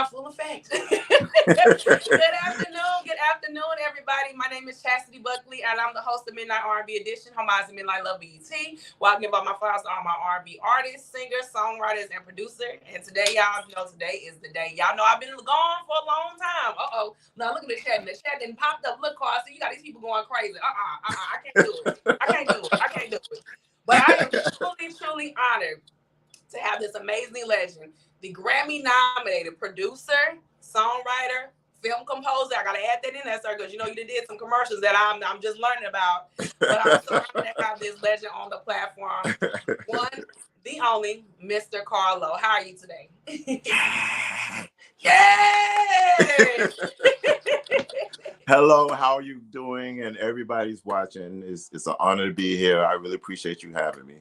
full effect. Good afternoon, everybody. My name is Chastity Buckley, and I'm the host of Midnight R&B Edition, homage Midnight Love BET. While I give out my flowers to all my R&B artists, singers, songwriters, and producer. And today, y'all know today is the day. Y'all know I've been gone for a long time. Now look at the chat. The chat didn't popped up. Look, Carl. See, you got these people going crazy. I can't do it. I can't do it. But I am truly honored to have this amazing legend, the Grammy-nominated producer, songwriter, film composer. I gotta add that in there, sir, because you know you did some commercials that I'm just learning about. But I'm so happy to have this legend on the platform. One, the only, Mr. Lowe. How are you today? Yay! Hello, how are you doing? And everybody's watching. It's an honor to be here. I really appreciate you having me.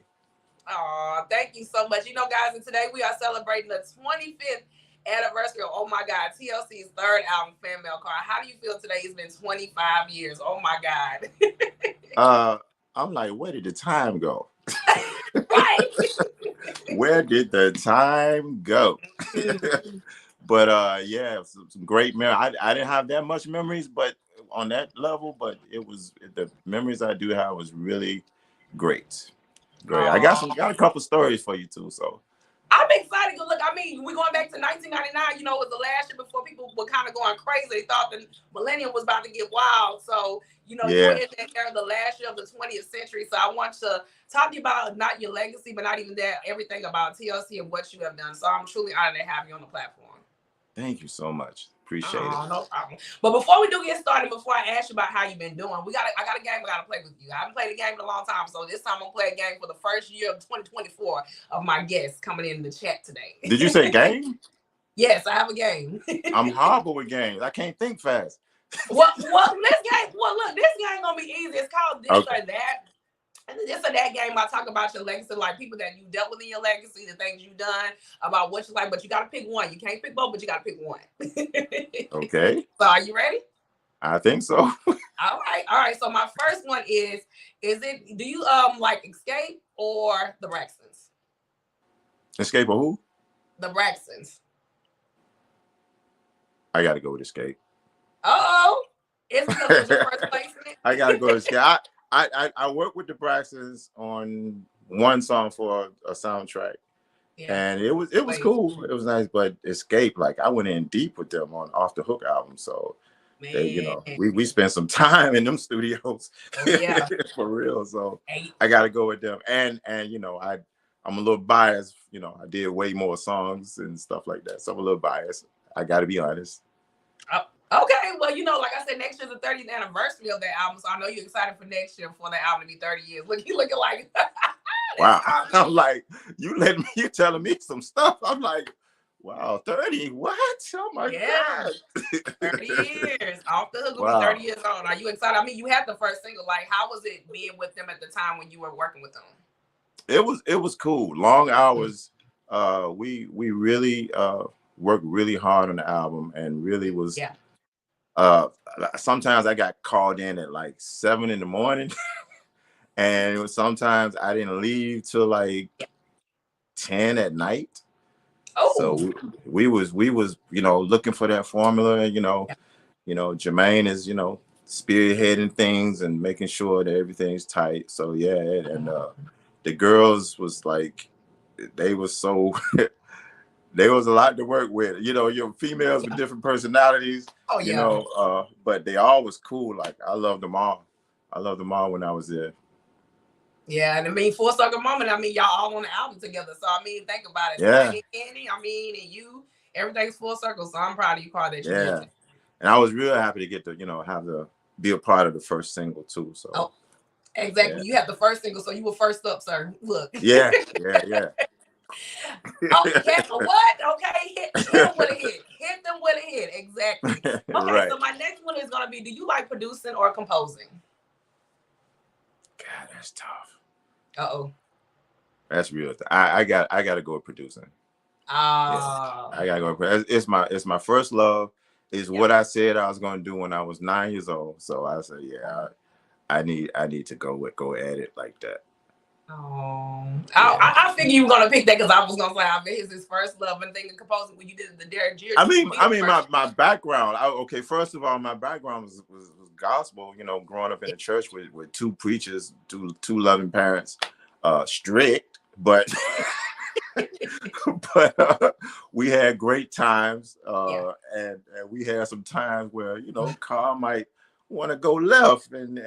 Oh, thank you so much. You know, guys, and today we are celebrating the 25th anniversary of, oh my God, TLC's third album, FANMAIL. How do you feel today? It's been 25 years. Oh my God. I'm like, where did the time go? Right. Where did the time go? But yeah, some great memories. I didn't have that much memories, but on that level, but it was the memories I do have was really great. Great. I got a couple stories for you too. So I'm excited. Look, I mean, we're going back to 1999. You know, it was the last year before people were kind of going crazy. They thought the millennium was about to get wild. So, you know, you were in that era, the last year of the 20th century. So I want to talk to you about not your legacy, but not even that, everything about TLC and what you have done. So I'm truly honored to have you on the platform. Thank you so much. Appreciate it. No problem. But before we do get started, before I ask you about how you've been doing, I got a game I gotta play with you. I haven't played a game in a long time, so this time I'm gonna play a game for the first year of 2024 of my guests coming in the chat today. Did you say game? Yes, I have a game. I'm horrible with games. I can't think fast. Well, this game gonna be easy. It's called This or That. And this or that game, I talk about your legacy, like people that you dealt with in your legacy, the things you've done, about what you like, but you got to pick one. You can't pick both, but you got to pick one. Okay. So are you ready? I think so. All right. So my first one is do you like Escape or the Braxtons? Escape or who? The Braxtons. I got to go with Escape. It's because it was your first placement. I got to go with Escape. I worked with the Braxtons on one song for a soundtrack, and it was cool. It was nice, but Escape, like I went in deep with them on Off the Hook album, so they, you know, we spent some time in them studios for real. So I got to go with them, and you know I'm a little biased. You know, I did way more songs and stuff like that, so I'm a little biased. I got to be honest. Okay, well, you know, like I said, next year's the 30th anniversary of that album, so I know you're excited for next year for that album to be 30 years. Look, you looking like wow. I'm like, you telling me some stuff. I'm like, wow, 30? What? Oh my God. 30 years. Off the Hook will be 30 years old. Are you excited? I mean, you had the first single. Like, how was it being with them at the time when you were working with them? It was cool. Long hours. We really worked really hard on the album and really was sometimes I got called in at like 7 in the morning and sometimes I didn't leave till like 10 at night. So we was you know looking for that formula, you know Jermaine is spearheading things and making sure that everything's tight. So yeah, and the girls was like they was so there was a lot to work with. You know, your females with different personalities. You know, but they all was cool. Like I loved them all. I loved them all when I was there. Yeah, and I mean, full circle moment. I mean, y'all all on the album together. So I mean, think about it. Yeah. Annie, I mean, and you, everything's full circle. So I'm proud of you, Carl. That you did. And I was real happy to get to be a part of the first single too. So. Exactly. Yeah. You had the first single, so you were first up, sir. Look. Yeah. Okay, what? Okay, hit them with a hit. Hit them with a hit. Exactly. Okay, so my next one is gonna be: do you like producing or composing? God, that's tough. That's real. I got to go with producing. I gotta go. It's my first love. Is what I said I was gonna do when I was 9 years old. So I said, I need to go at it like that. Oh, I figured you were gonna pick that because I was gonna say I bet it's his first love and thinking composing when you did the Derek Jeter. My background. Okay, first of all, my background was gospel. You know, growing up in the church with two preachers, two loving parents, strict, but but we had great times, and we had some times where car might want to go left, and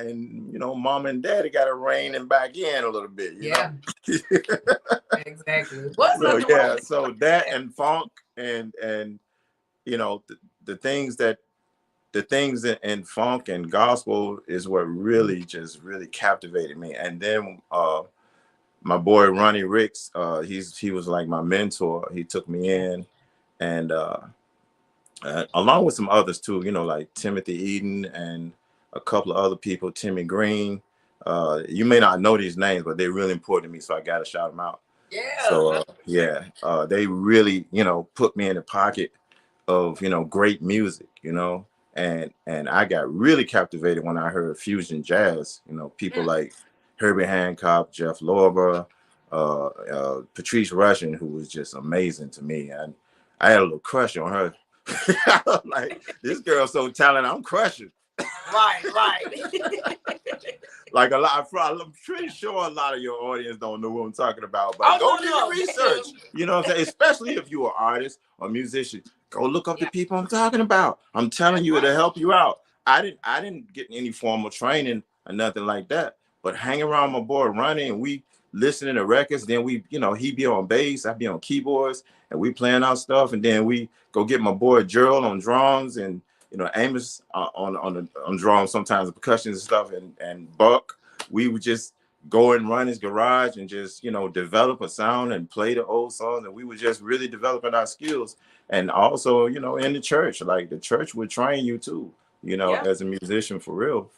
mom and daddy got to rein him back in a little bit. You know? Exactly. So that and funk and the things in funk and gospel is what really captivated me. And then my boy Ronnie Ricks, he was like my mentor. He took me in, and along with some others too, like Timothy Eden and a couple of other people, Timmy Green. You may not know these names, but they're really important to me, so I got to shout them out. So they really put me in the pocket of great music, and I got really captivated when I heard fusion jazz. People like Herbie Hancock, Jeff Lorber, Patrice Rushen, who was just amazing to me, and I had a little crush on her. Like, this girl's so talented, I'm crushing. Right. Like I'm pretty sure a lot of your audience don't know what I'm talking about, but go do the research. You know what I'm saying? Especially if you're an artist or musician, go look up the people I'm talking about. I'm telling you, it'll help you out. I didn't get any formal training or nothing like that, but hang around my boy Ronnie, and we listening to records. Then we, he be on bass, I be on keyboards, and we playing our stuff. And then we go get my boy Gerald on drums, and Amos on drums, sometimes the percussion and stuff, and Buck. We would just go and run his garage and just develop a sound and play the old songs, and we were just really developing our skills. And also in the church, like the church would train you too, as a musician for real.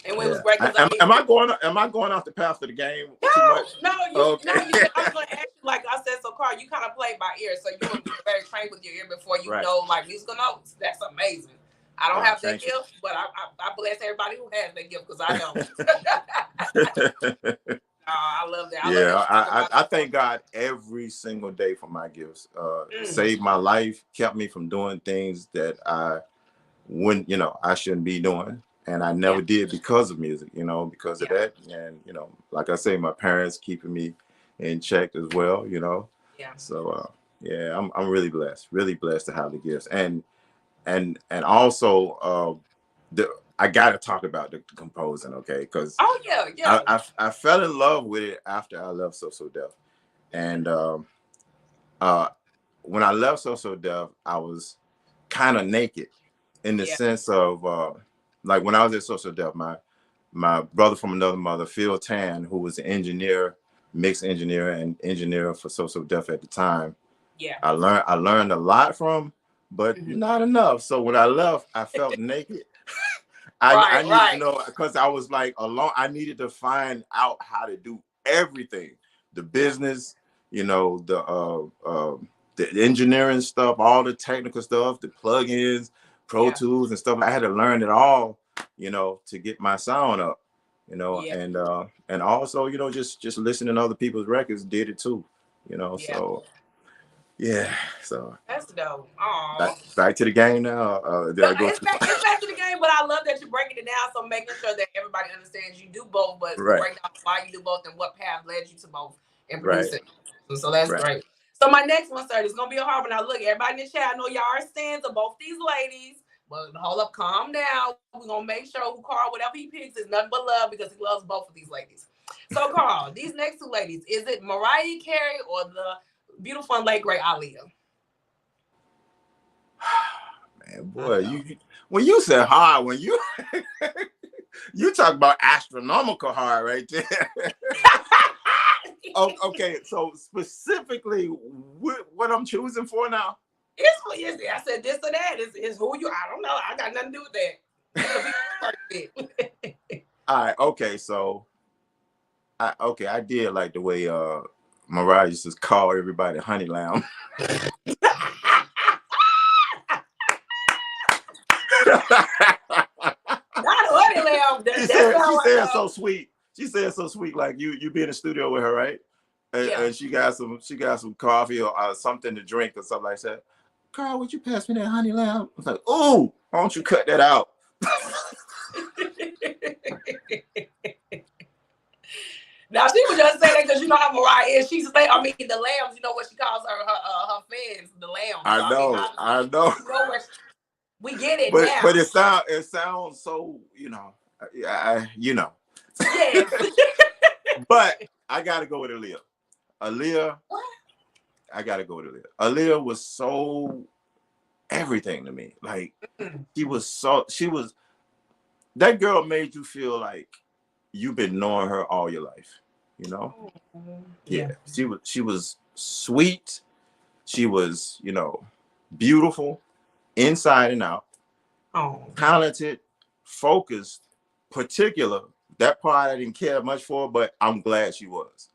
And it was great. Am I going off the path of the game? No, I'm going to ask you, like I said, so Carl, you kind of played by ear, so you were very trained with your ear before you know like musical notes. That's amazing. I don't have that gift, but I bless everybody who has that gift because I don't. I love that. I thank God every single day for my gifts. Saved my life, kept me from doing things that I wouldn't, I shouldn't be doing. And I never did because of music, because of that. And, like I say, my parents keeping me in check as well, Yeah. So, I'm really blessed to have the gifts. And also, I got to talk about the composing, okay? Because I fell in love with it after I left So Def. And when I left So Def, I was kind of naked in the sense of, like when I was at So Def, my brother from another mother, Phil Tan, who was an engineer, mix engineer and engineer for So Def at the time. Yeah. I learned a lot from, but not enough. So when I left, I felt naked. I needed to know, because I was like alone. I needed to find out how to do everything, the business, the engineering stuff, all the technical stuff, the plugins, Pro Tools and stuff. I had to learn it all, to get my sound up, and also, just listening to other people's records did it too, so. Yeah, so that's dope. Aww. Back to the game now. It's back to the game, but I love that you're breaking it down. So making sure that everybody understands you do both, but break down why you do both and what path led you to both and producing. So that's great. So my next one, sir, is gonna be a hard one. Now look, everybody in the chat, I know y'all are fans of both these ladies, but hold up, calm down. We're gonna make sure who Carl, whatever he picks, is nothing but love because he loves both of these ladies. So Carl, these next two ladies, is it Mariah Carey or the beautiful and late great Aaliyah? Man, boy, when you said hard, when you you talk about astronomical hard right there. Okay, so specifically, what I'm choosing for now? I said this or that. It's who you. I don't know. I got nothing to do with that. All right. Okay. So, I did like the way Mariah used to call everybody Honey Lamb. Not Honey Lamb. She said so sweet. she said so sweet, like you be in the studio with her, right? And she got some coffee or something to drink or something like that. Carl, would you pass me that honey lamb? I was like, oh, why don't you cut that out? Now she was just saying that because you know how Mariah is. She's like, I mean, the lambs. You know what she calls her fans, the lambs. I know, I know. You know we get it but, now. But it sounds so, you know. Yes. But I gotta go with Aaliyah. Aaliyah. What? I gotta go with Aaliyah. Aaliyah was so everything to me. Like she was that girl made you feel like you've been knowing her all your life, you know? Yeah. She was sweet. She was, you know, beautiful inside and out. Talented, focused, particular. That part I didn't care much for, but I'm glad she was.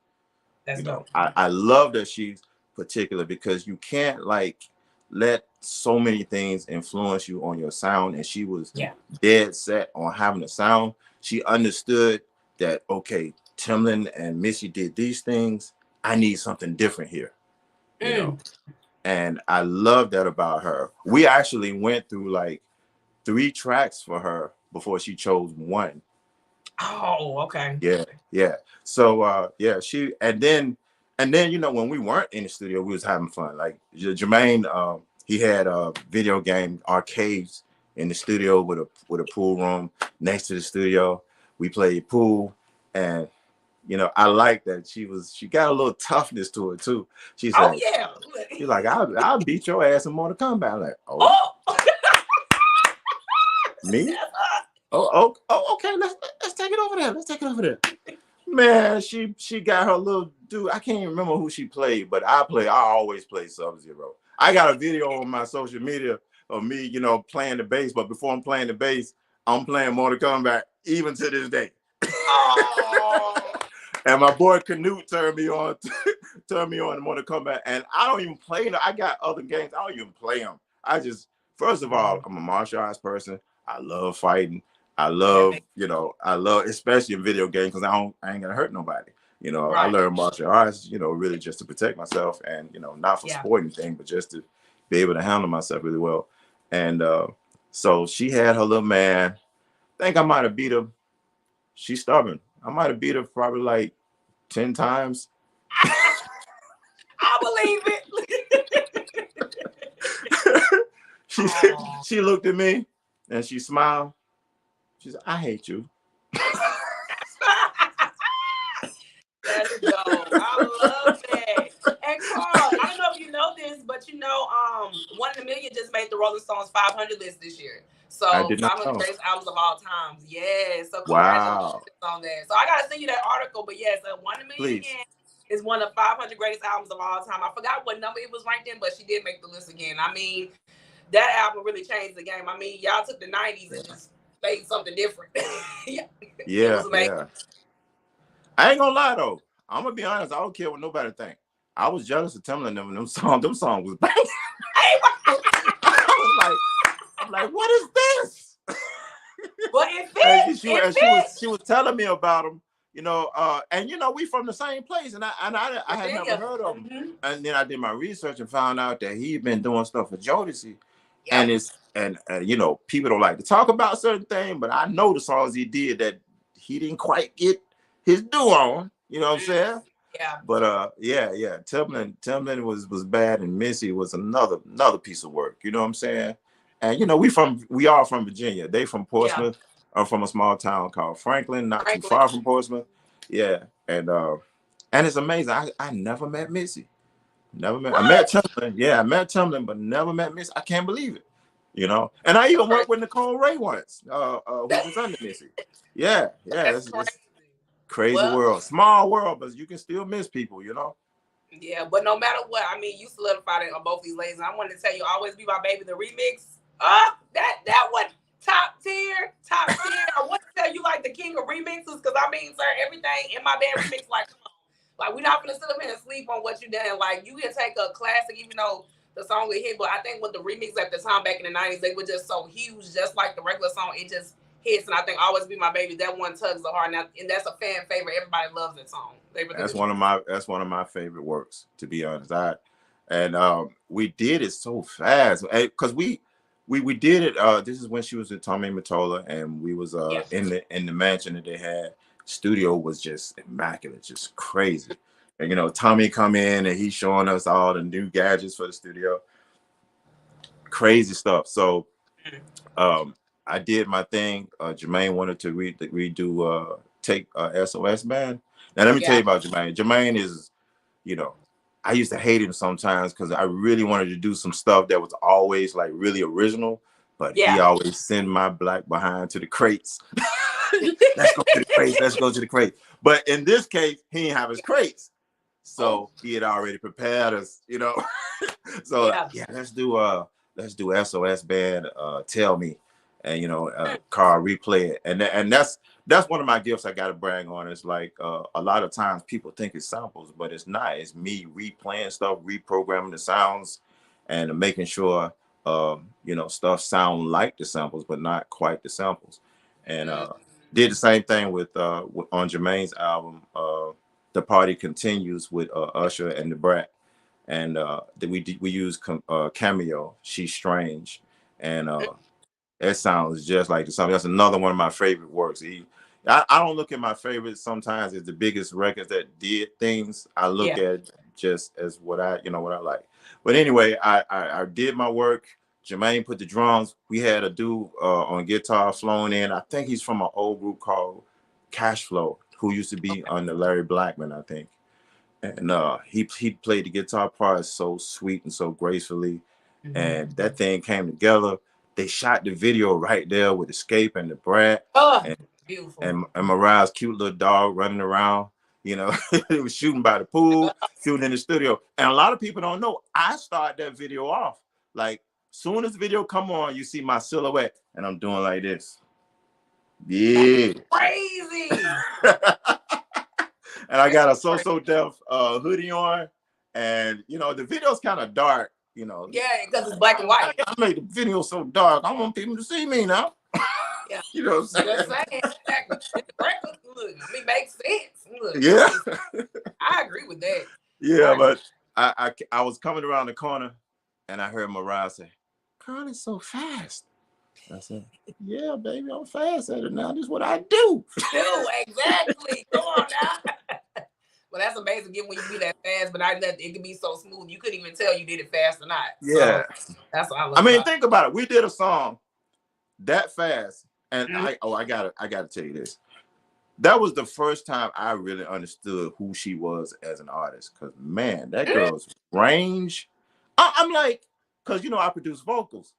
That's dope. I love that she's particular because you can't like let so many things influence you on your sound, and she was dead set on having a sound. She understood that, okay, Timbaland and Missy did these things. I need something different here, you know. And I love that about her. We actually went through like 3 tracks for her before she chose one. Oh, okay. Yeah. So she and then you know, when we weren't in the studio, we was having fun. Like Jermaine, he had video game arcades in the studio with a pool room next to the studio. We played pool, and you know, I like that she got a little toughness to it too. She's like, she's like, I'll beat your ass in Mortal Kombat. I'm like, me? Oh, okay. Let's take it over there. Let's take it over there. Man, she got her little dude. I can't even remember who she played, but I always play Sub-Zero. I got a video on my social media of me, you know, playing the bass. But before I'm playing the bass, I'm playing Mortal Kombat even to this day. And my boy Canute turned me on to Mortal Kombat, and I don't even play them. I got other games. I don't even play them. I just, first of all, I'm a martial arts person. I love fighting. I love, especially in video games, because I ain't gonna hurt nobody. You know, I learned martial arts, you know, really just to protect myself, and you know, not for sporting thing, but just to be able to handle myself really well. And so she had her little man. I think I might have beat her. She's stubborn. I might have beat her probably like 10 times. I believe it. She looked at me and she smiled. She said, "I hate you." That's dope. I love that. And Carl, I don't know if you know this, but you know, One in a Million just made the Rolling Stones 500 list this year. So 500 greatest albums of all time. Yeah. So congratulations on that. So I gotta send you that article, but yes, One in a Million again is one of 500 greatest albums of all time. I forgot what number it was ranked in, but she did make the list again. I mean, that album really changed the game. I mean, y'all took the 90s and just made something different. Yeah. I ain't gonna lie though. I'm gonna be honest. I don't care what nobody think. I was jealous of Timbaland and them songs. Them songs was bang. I'm like, what is this? But it fits. She was telling me about them, you know. And you know, we from the same place, and I had never heard of him. And then I did my research and found out that he'd been doing stuff for Jodeci. And you know, people don't like to talk about certain things, but I know the songs he did that he didn't quite get his due on. You know what I'm saying? Yeah. But Timbaland was bad, and Missy was another piece of work. You know what I'm saying? And you know, we are from Virginia. They from Portsmouth. I'm from a small town called Franklin, not too far from Portsmouth. Yeah, and it's amazing. I never met Missy. Never met. I met Timbaland. Yeah, I met Timbaland, but never met Missy. I can't believe it. You know, and I even worked with Nicole Ray once, who was under Missy. Yeah, it's crazy world, small world, but you can still miss people, you know. Yeah, but no matter what, I mean, you solidified it on both these ladies. And I wanted to tell you, Always Be My Baby, the remix. That one top tier. I want to tell you like the king of remixes, because I mean, sir, everything in my bed remix, like, come on. Like, we're not gonna sit up here and sleep on what you done. Like, you can take a classic, even though the song was hit, but I think with the remix at the time back in the 90s, they were just so huge, just like the regular song. hits, and I think Always Be My Baby, that one tugs the heart, and that's a fan favorite. Everybody loves that song. That's one of my favorite works, to be honest. We did it so fast because we did it. This is when she was with Tommy Mottola, and we was in the mansion that they had. Studio was just immaculate, just crazy. And you know, Tommy come in and he's showing us all the new gadgets for the studio, crazy stuff. So I did my thing. Jermaine wanted to redo take SOS Band. Now let me tell you about Jermaine. Jermaine is, you know, I used to hate him sometimes because I really wanted to do some stuff that was always like really original, but he always send my black behind to the crates. Let's go to the crates. Let's go to the crates. But in this case, he didn't have his crates, so he had already prepared us, you know. So let's do SOS Band. Tell Me, and you know, Carl replay it, and that's one of my gifts I got to brag on. It's like a lot of times people think it's samples, but it's not. It's me replaying stuff, reprogramming the sounds, and making sure you know, stuff sound like the samples, but not quite the samples. And did the same thing with on Jermaine's album, The Party Continues, with Usher and the Brat, and we used Cameo, She's Strange, and that sounds just like the song. That's another one of my favorite works. I don't look at my favorites sometimes as the biggest records that did things. I look at just as what I like. But anyway, I did my work. Jermaine put the drums. We had a dude on guitar flowing in. I think he's from an old group called Cash Flow, who used to be under Larry Blackman, I think. And he played the guitar part so sweet and so gracefully. And that thing came together. They shot the video right there with Escape and the Brat. Beautiful. And Mariah's cute little dog running around. You know, it was shooting by the pool, shooting in the studio. And a lot of people don't know, I started that video off. Like, soon as the video come on, you see my silhouette, and I'm doing like this. Yeah. That's crazy. And I got a So Def hoodie on, and you know, the video's kind of dark, you know. Yeah, because it's black and white. I made the video so dark. I want people to see me now. Yeah. You know what I'm saying? Just saying. Look, I mean, makes sense. Look, Yeah. I agree with that. Yeah, but I was coming around the corner, and I heard Mariah say, "Girl, it's so fast." I said, "Yeah, baby, I'm fast at it now. This is what I do." Exactly. Come on now. Well, that's amazing. Again, when you be that fast, but it can be so smooth. You couldn't even tell you did it fast or not. Yeah, so that's what I love. I mean, think about it. We did a song that fast, and I gotta tell you this. That was the first time I really understood who she was as an artist. Cause man, that girl's range. I'm like, cause you know I produce vocals,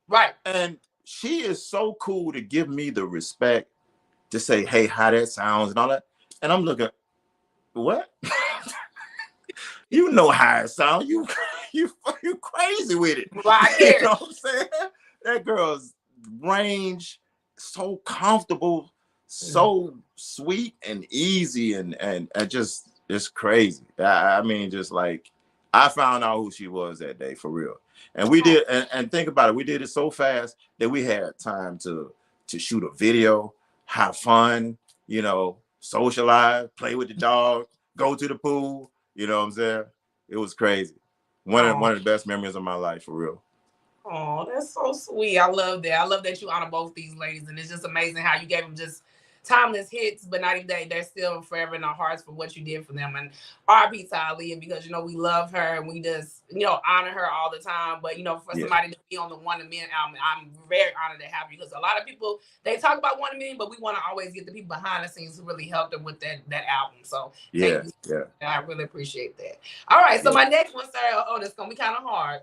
right? And she is so cool to give me the respect to say, "Hey, how that sounds," and all that. And I'm looking, what? You know how it sounds. You crazy with it. Right. You know what I'm saying? That girl's range, so comfortable, so sweet and easy, and just it's crazy. I mean, just like I found out who she was that day for real. And we did, and think about it, we did it so fast that we had time to shoot a video, have fun, you know, socialize, play with the dog, go to the pool. You know what I'm saying? It was crazy. One of the best memories of my life, for real. Oh, that's so sweet. I love that. I love that you honor both these ladies, and it's just amazing how you gave them just timeless hits, but not even that, they're still forever in our hearts for what you did for them. And R.I.P. to Aaliyah, because you know we love her and we just honor her all the time. But you know, for somebody to be on the One a Million album, I'm very honored to have you, because a lot of people, they talk about 1 million, but we want to always get the people behind the scenes who really helped them with that album. So thank you. I really appreciate that. All right, so my next one, sir. Oh, this is gonna be kind of hard.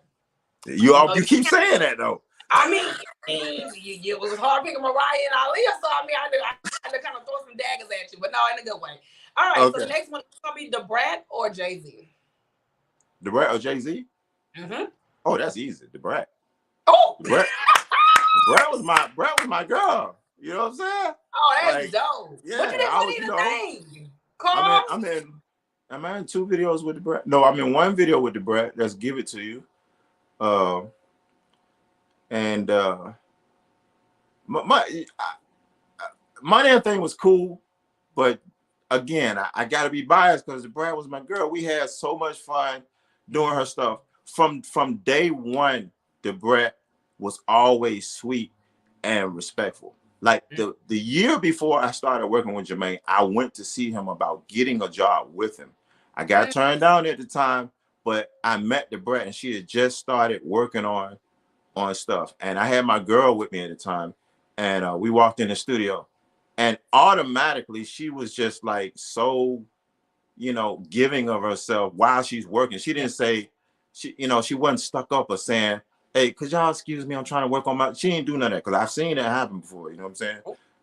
You keep saying that though. I mean, it was hard picking Mariah and Aaliyah, so I mean, I had to kind of throw some daggers at you, but no, in a good way. All right, so the next one is gonna be the Brat or Jay-Z. The Brat or Jay-Z? Oh, that's easy. The Brat. Oh, the Brat was my girl. You know what I'm saying? Oh, that's dope. Yeah, what you didn't put in the name? Carl? I'm in 2 videos with the Brat. No, I'm in 1 video with the Brat. Let's Give It to You. Money and thing was cool, but again, I got to be biased because Brad was my girl. We had so much fun doing her stuff. From day one, Debrat was always sweet and respectful. Like the year before I started working with Jermaine, I went to see him about getting a job with him. I got turned down at the time, but I met Debrat and she had just started working on stuff. And I had my girl with me at the time, and we walked in the studio, and automatically she was just like so, giving of herself while she's working. She didn't say, she wasn't stuck up or saying, hey, could y'all excuse me, I'm trying to work on my, she didn't do none of that because I've seen that happen before, you know what I'm saying?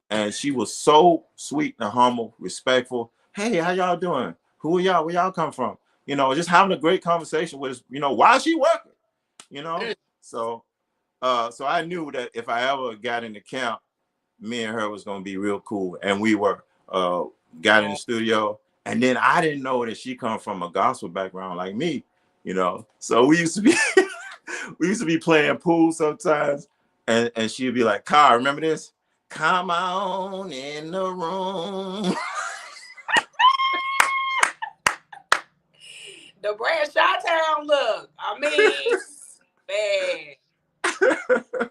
And she was so sweet and humble, respectful. Hey, how y'all doing? Who are y'all? Where y'all come from? Just having a great conversation with us, while she working, so so I knew that if I ever got in the camp, me and her was gonna be real cool. And we were got in the studio. And then I didn't know that she come from a gospel background like me, So we used to be playing pool sometimes, and she'd be like, Car, remember this? Come on in the room. The brand Chi-Town look. I mean, man.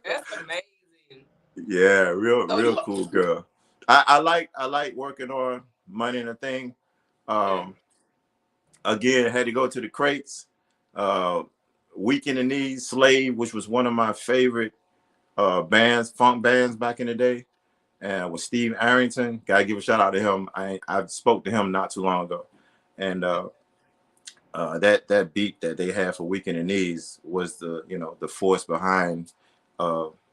That's amazing. Yeah, real cool girl. I like working on Money and a Thing. Again, had to go to the crates. Weak in the Knees, Slave, which was one of my favorite bands, funk bands back in the day. And with Steve Arrington, gotta give a shout out to him. I spoke to him not too long ago, and that beat that they had for Weak in the Knees was the force behind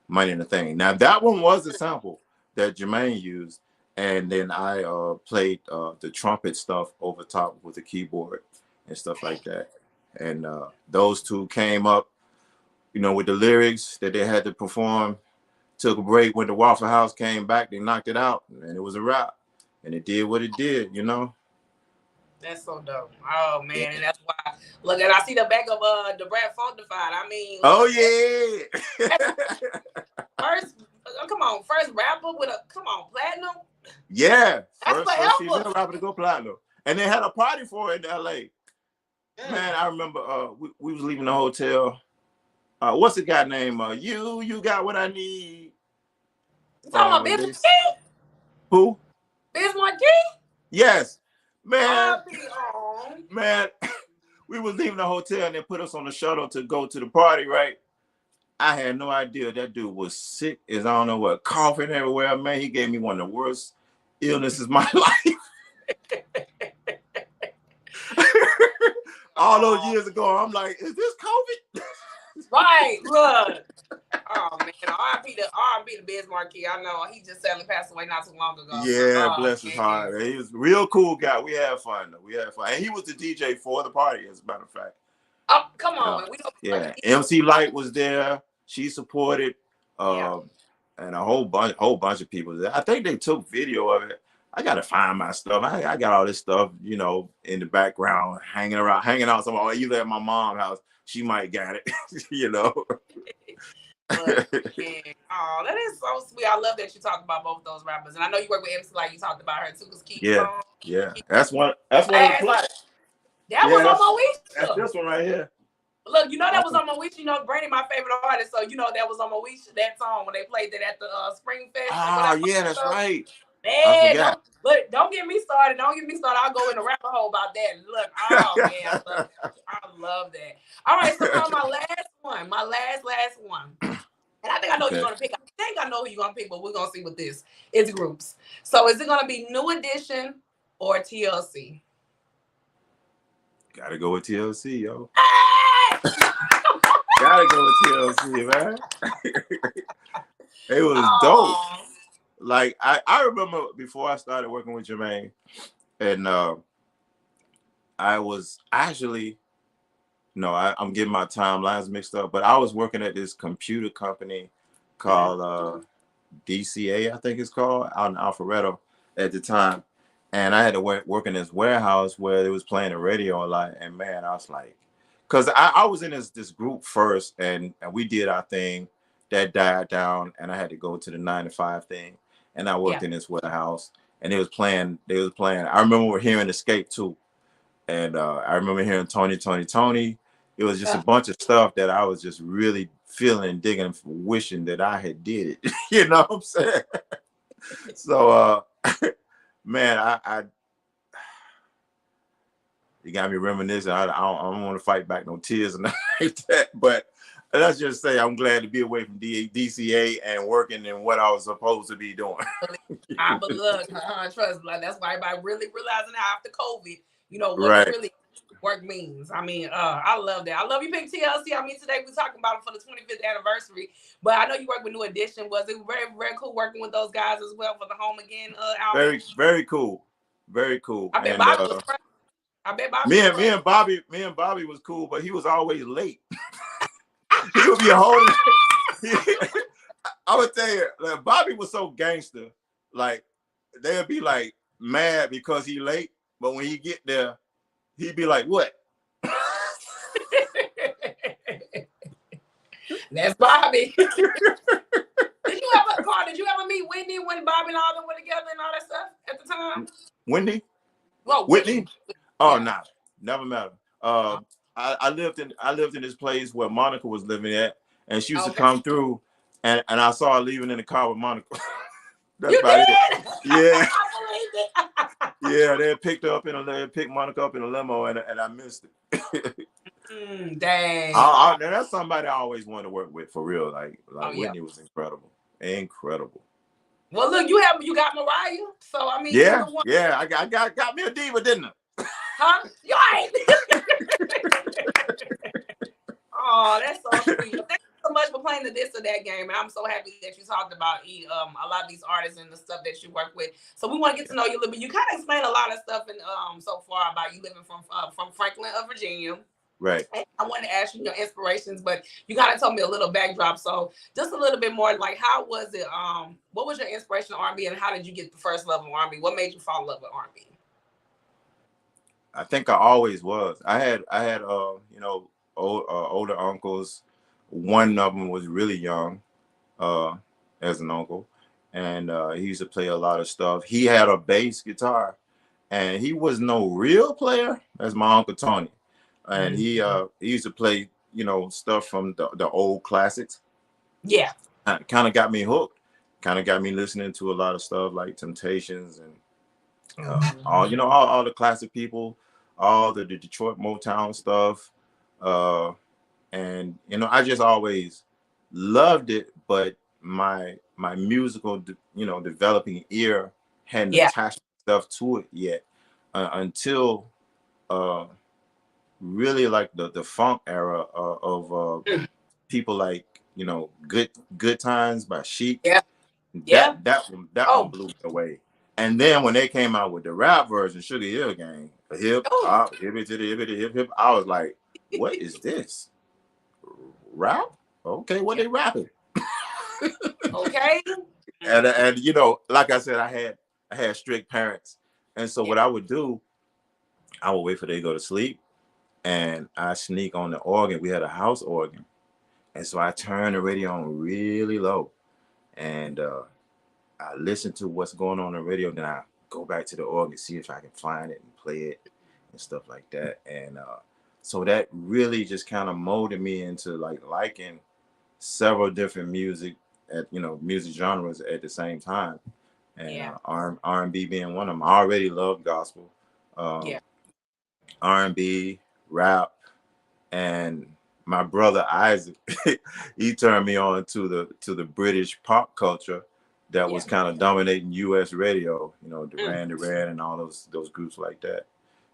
Money and the Thing. Now that one was a sample that Jermaine used, and then I played the trumpet stuff over top with the keyboard and stuff like that. And those two came up, with the lyrics that they had to perform. Took a break when the Waffle House came back. They knocked it out, and it was a wrap. And it did what it did, That's so dope. Oh man, yeah. And that's why. Look, and I see the back of the Brat Funkified. I mean, oh yeah. First rapper with platinum. Yeah, first female rapper to go platinum, and they had a party for it in L.A. Yeah. Man, I remember we was leaving the hotel. What's the guy name? You got what I need. You talking about Biz Markie? Who? Biz Markie? Yes, man. Man, we was leaving the hotel and they put us on the shuttle to go to the party, right? I had no idea that dude was sick as I don't know what, coughing everywhere. Man, he gave me one of the worst illnesses of my life. All those years ago, I'm like, is this COVID? Right, look. Oh man, R.I.P. to Biz Markie. I know he just sadly passed away not too long ago. Yeah, bless his heart. He was a real cool guy. We had fun though. And he was the DJ for the party, as a matter of fact. Oh, come on. Yeah. MC Light was there. She supported. And a whole bunch of people. I think they took video of it. I gotta find my stuff. I got all this stuff, in the background, hanging out somewhere, either at my mom's house. She might got it, Look, oh, that is so sweet. I love that you talked about both those rappers, and I know you work with MC like you talked about her too. That's one of the plots. That was on my wish. That's this one right here. Look, that was on my wish. Brandy, my favorite artist, so that was on my wish. That song when they played that at the Spring Fest. Oh yeah, that's right. Man, don't get me started. I'll go in the rabbit hole about that. Look, oh man, I love that. All right, so my last one. And I think I know you're gonna pick. I know who you're gonna pick, but we're gonna see with this. It's groups. So is it gonna be New Edition or TLC? Gotta go with TLC, yo. Gotta go with TLC, man. It was dope. Like I remember before I started working with Jermaine, and I was actually, I'm getting my timelines mixed up, but I was working at this computer company called DCA, I think it's called, out in Alpharetta at the time. And I had to work in this warehouse where they was playing the radio a lot. And man, I was like, because I was in this group first, and we did our thing. That died down, and I had to go to the 9 to 5 thing. and I worked in this warehouse, and they was playing. I remember hearing Escape too, and I remember hearing Tony. It was just a bunch of stuff that I was just really feeling and digging, wishing that I had did it. You know what I'm saying? So, man, I you got me reminiscing. I don't want to fight back no tears and like that. But let's just say I'm glad to be away from DCA and working in what I was supposed to be doing. But look, trust, like that's why everybody really realizing now after COVID, you know what Right. really work means. I mean, I love that. I love you pick TLC. I mean, today we're talking about it for the 25th anniversary. But I know you work with New Edition. Was it very, very cool working with those guys as well for the Home Again album? Very, very cool. Very cool. I bet Bobby was fresh. I bet Bobby. Me and Bobby was cool, but he was always late. He would be holding. I would tell you, like, Bobby was so gangster. Like they'd be like mad because he late, but when he get there, he'd be like, "What?" That's Bobby. Did you ever meet Whitney when Bobby and all them were together and all that stuff at the time? Wendy? Well, Whitney? Oh, nah, never met her. I lived in this place where Monica was living at, and she used to come through, and I saw her leaving in the car with Monica. That's about it. Yeah. I believe it. Yeah, they picked Monica up in a limo, and I missed it. Dang. That's somebody I always wanted to work with for real. Like Whitney was incredible. Well, look, you got Mariah, so I mean, I got me a diva, didn't I? Huh? You ain't. Oh, that's so sweet. Thank you so much for playing the this or that game. And I'm so happy that you talked about a lot of these artists and the stuff that you work with. So we want to get to know you a little bit. You kind of explained a lot of stuff in so far about you living from Franklin, Virginia. Right. And I wanted to ask you your inspirations, but you kind of told me a little backdrop. So just a little bit more, like, how was it? What was your inspiration of R&B, and how did you get the first love of R&B? What made you fall in love with R&B? I think I always was. I had older uncles. One of them was really young, as an uncle, and he used to play a lot of stuff. He had a bass guitar, and he was no real player. That's my Uncle Tony, and he used to play stuff from the old classics. Yeah, kind of got me hooked. Kind of got me listening to a lot of stuff like Temptations and all the classic people, all the Detroit Motown stuff. And I just always loved it, but my musical developing ear hadn't attached stuff to it yet until really like the funk era of people like Good Times by Chic. That one blew me away. And then when they came out with the rap version, Sugar Hill Gang, hip hop, hip hip, I was like, what is this? Rap? Okay, what they rapping? Okay. And like I said, I had strict parents, and so what I would do, I would wait for they to go to sleep, and I sneak on the organ. We had a house organ, and so I turned the radio on really low, and I listen to what's going on the radio. Then I go back to the organ, see if I can find it and play it and stuff like that. And so that really just kind of molded me into liking several different music genres at the same time. And R&B being one of them. I already loved gospel, R&B, rap, and my brother Isaac, he turned me on to the British pop culture that was kind of dominating U.S. radio. Duran Duran and all those groups like that,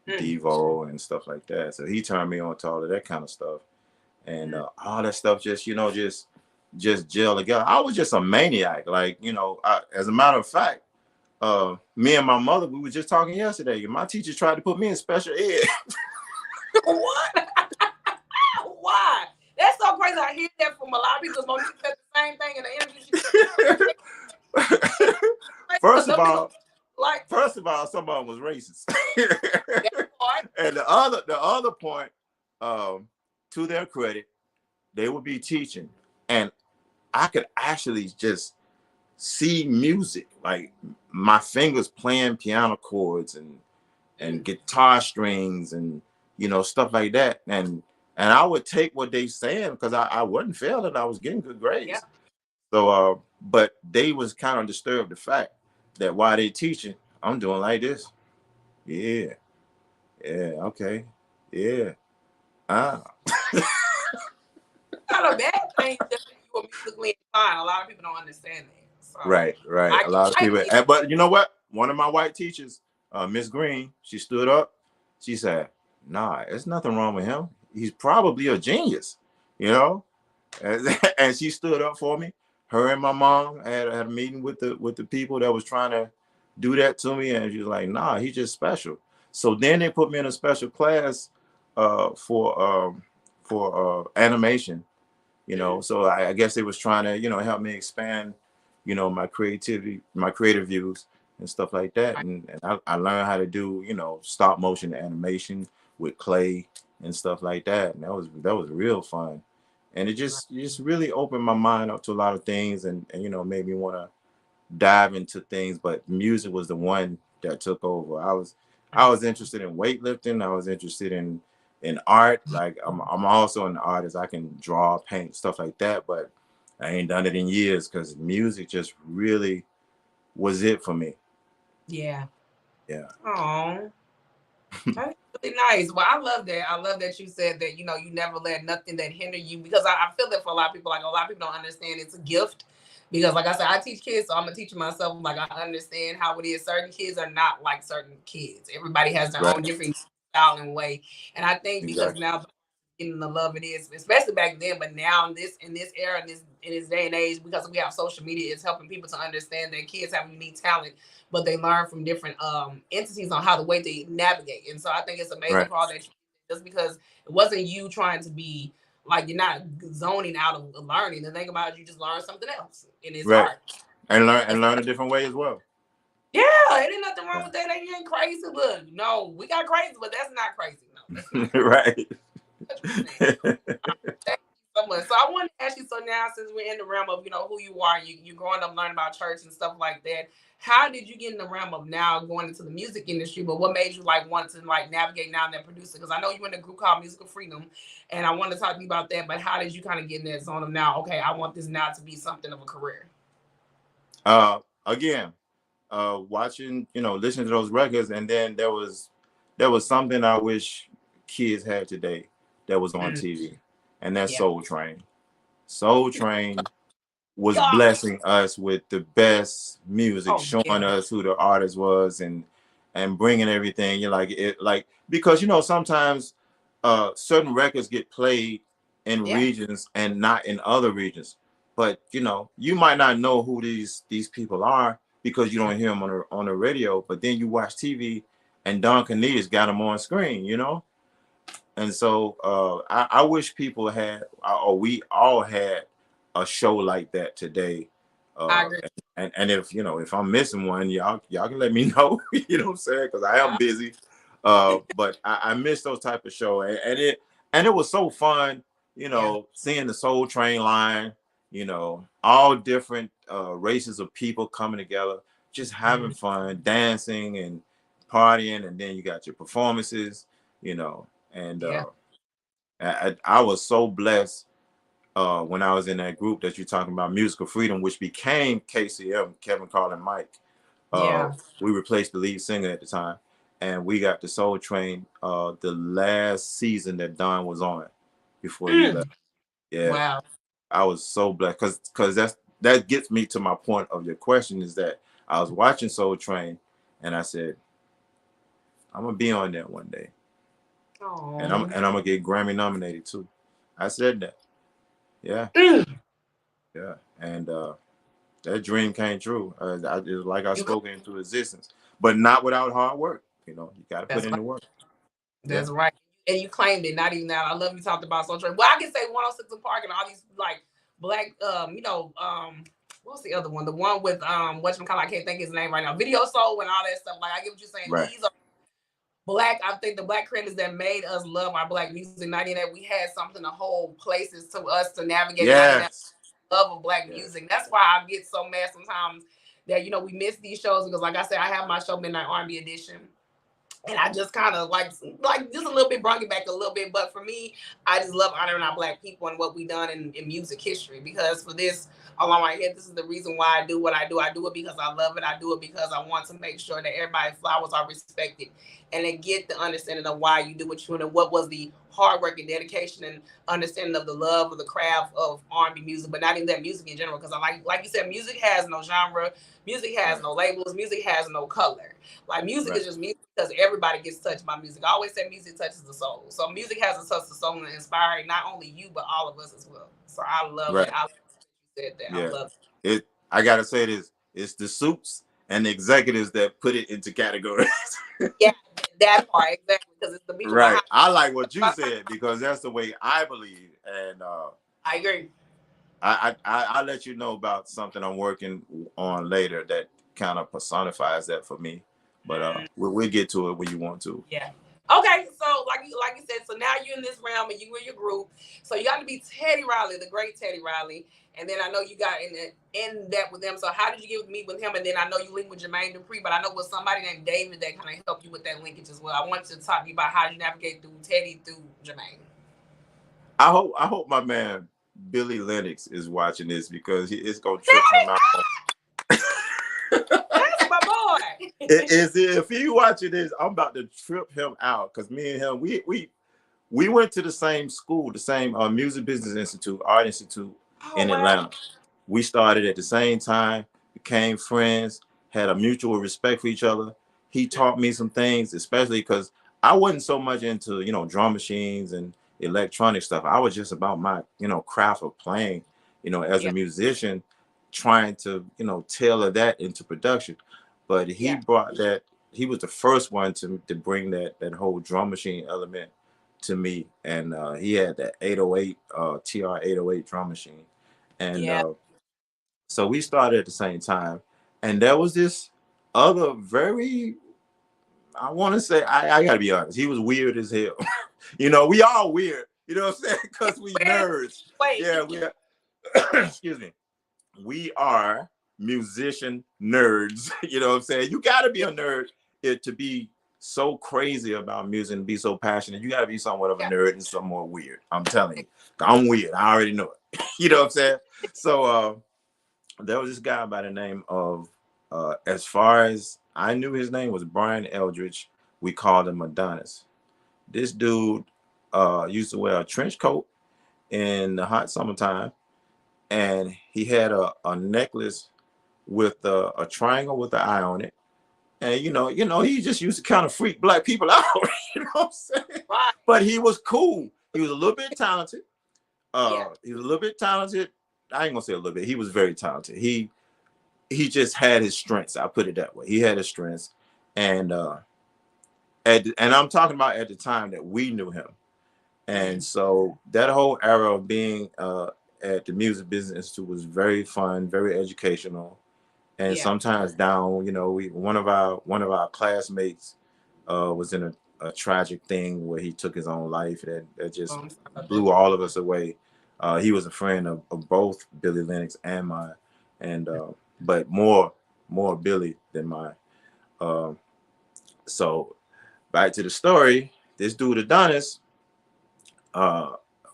Devo and stuff like that. So he turned me on to all of that kind of stuff, and all that stuff just gel together. I was just a maniac, as a matter of fact. Me and my mother, we were just talking yesterday. My teacher tried to put me in special ed. What? Why? That's so crazy. I hear that from a lot of people. Monique said the same thing in the interview. First of all, some of them was racist. And the other point, to their credit, they would be teaching, and I could actually just see music, like my fingers playing piano chords and guitar strings and stuff like that. And I would take what they saying because I wasn't failing. I was getting good grades. So but they was kind of disturbed the fact that while they teaching, I'm doing like this. Yeah. Yeah. Okay. Yeah. Ah. Not a bad thing just that you were musically inclined. A lot of people don't understand that. So Right. A lot of people. But you know what? One of my white teachers, Miss Green, she stood up. She said, "Nah, there's nothing wrong with him. He's probably a genius, you know." And she stood up for me. Her and my mom had a meeting with the people that was trying to do that to me, and she was like, "Nah, he's just special." So then they put me in a special class for animation. So I guess they was trying to help me expand my creativity, my creative views and stuff like that. And I learned how to do stop motion animation with clay and stuff like that, and that was real fun. And it just really opened my mind up to a lot of things, and made me want to dive into things. But music was the one that took over. I was interested in weightlifting. I was interested in art. Like I'm also an artist. I can draw, paint, stuff like that. But I ain't done it in years because music just really was it for me. Yeah. Oh. That's really nice. Well, I love that. I love that you said that, you never let nothing that hinder you, because I feel that for a lot of people, like a lot of people don't understand it's a gift. Because like I said, I teach kids, so I'm gonna teach myself. Like I understand how it is. Certain kids are not like certain kids. Everybody has their own different style and way. And I think because now getting the love it is, especially back then, but now in this era, in this day and age, because we have social media, it's helping people to understand that kids have unique talent, but they learn from different entities on how the way they navigate. And so I think it's amazing for all that just because it wasn't you trying to be like, you're not zoning out of learning. The thing about it, you just learn something else in his art. And learn a different way as well. Yeah, it ain't nothing wrong with that. You ain't crazy. Look, no, we got crazy, but that's not crazy. No, that's not right. So much. So I want to ask you, so now since we're in the realm of who you are, you growing up learning about church and stuff like that, how did you get in the realm of now going into the music industry? But what made you want to navigate now that producer? Because I know you in a group called Musical Freedom, and I want to talk to you about that. But how did you kind of get in that zone of now, okay, I want this now to be something of a career? Again, watching, listening to those records, and then there was something I wish kids had today that was on TV, and that's Soul Train. Soul Train was blessing us with the best music, showing us who the artist was, and bringing everything. Because sometimes certain records get played in regions and not in other regions, but you might not know who these people are because you don't hear them on the radio, but then you watch TV and Don Cornelius got them on screen, and so I wish people had, or we all had, a show like that today. I agree. And if I'm missing one, y'all can let me know. You know what I'm saying? Because I am busy. But I miss those type of show, and it was so fun. Seeing the Soul Train line. All different races of people coming together, just having fun, dancing and partying, and then you got your performances. And I was so blessed when I was in that group that you're talking about, Musical Freedom, which became KCM, Kevin, Carl, and Mike. We replaced the lead singer at the time, and we got the Soul Train the last season that Don was on before he left. Yeah. Wow. I was so blessed because that gets me to my point of your question, is that I was watching Soul Train and I said, I'm gonna be on there one day. Aww. And I'm gonna get Grammy nominated too. I said that. Yeah. Yeah. And that dream came true. I spoke into existence, but not without hard work. You got to put in the work. That's right. And you claimed it, not even that. I love you talked about Soul Train. Well, I can say 106 and Park and all these black, what's the other one? The one with whatchamacallit, I can't think his name right now. Video Soul and all that stuff. I get what you're saying. Right. These are black, I think the black creators that made us love our black music. Not even that we had something to hold places to us to navigate. Yes. love of Black music. That's why I get so mad sometimes that, you know, we miss these shows because, like I said, I have my show Midnight R&B Edition. And I just kind of like just a little bit brought it back a little bit. But for me, I just love honoring our Black people and what we've done in music history. Because for this, along my head, this is the reason why I do what I do. I do it because I love it. I do it because I want to make sure that everybody's flowers are respected and they get the understanding of why you do what you do and what was the hard work and dedication and understanding of the love of the craft of R&B music, but not even that, music in general. Because I like you said, music has no genre, music has no labels, music has no color. Like music is just music because everybody gets touched by music. I always say music touches the soul. So music has a touch the soul and inspiring not only you but all of us as well. So I love it. I love that you said that. I love it. I gotta say this: it's the suits and the executives that put it into categories. Yeah, that part exactly, because it's the people. Right. I like what you said because that's the way I believe, and I agree. I'll let you know about something I'm working on later that kind of personifies that for me. But we'll get to it when you want to. Yeah. Okay, so like you said, so now you're in this realm and you and your group. So you got to be Teddy Riley, the great Teddy Riley, and then I know you got in that with them. So how did you get with me with him? And then I know you linked with Jermaine Dupri, but I know it was somebody named David that kind of helped you with that linkage as well. I wanted to talk to you about how you navigate through Teddy through Jermaine. I hope my man Billy Lennox is watching this because it's gonna trip him out. That's my boy. If he watching this, I'm about to trip him out because me and him, we went to the same school, the same Music Business Institute, Art Institute in Atlanta. We started at the same time, became friends, had a mutual respect for each other. He taught me some things, especially because I wasn't so much into, you know, drum machines and electronic stuff. I was just about my, you know, craft of playing, you know, as a musician, trying to, you know, tailor that into production. But he brought that, he was the first one to bring that whole drum machine element to me. And he had that 808 TR 808 drum machine. And so we started at the same time. And there was this other very, I want to say, I gotta be honest, he was weird as hell. You know, we all weird, you know what I'm saying? Because we nerds. Yeah, we are. Excuse me. We are musician nerds. You know what I'm saying? You gotta be a nerd to be so crazy about music and be so passionate. You gotta be somewhat of a nerd and some more weird. I'm telling you. I'm weird. I already know it. You know what I'm saying? So there was this guy by the name of as far as I knew, his name was Brian Eldridge. We called him Adonis. This dude used to wear a trench coat in the hot summertime, and he had a necklace with a triangle with an eye on it. And you know, he just used to kind of freak Black people out. You know what I'm saying? But he was cool. He was a little bit talented. He was a little bit talented. I ain't gonna say a little bit. He was very talented. He just had his strengths. I'll put it that way. He had his strengths, and I'm talking about at the time that we knew him. And so that whole era of being at the Music Business Institute was very fun, very educational, and sometimes down. You know, one of our classmates was in a tragic thing where he took his own life that just blew all of us away. He was a friend of both Billy Lennox and mine, and but more Billy than mine. So back to the story. This dude Adonis,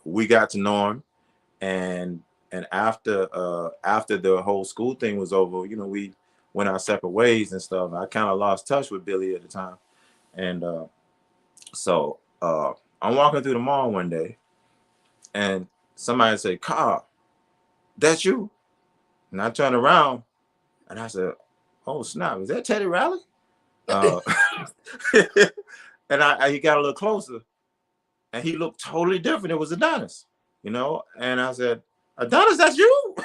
we got to know him, and after the whole school thing was over, you know, we went our separate ways and stuff. I kind of lost touch with Billy at the time, and so I'm walking through the mall one day, and somebody said, "Carl, that's you?" And I turned around, and I said, "Oh snap, is that Teddy Riley?" And he got a little closer, and he looked totally different. It was Adonis, you know. And I said, "Adonis, that's you?"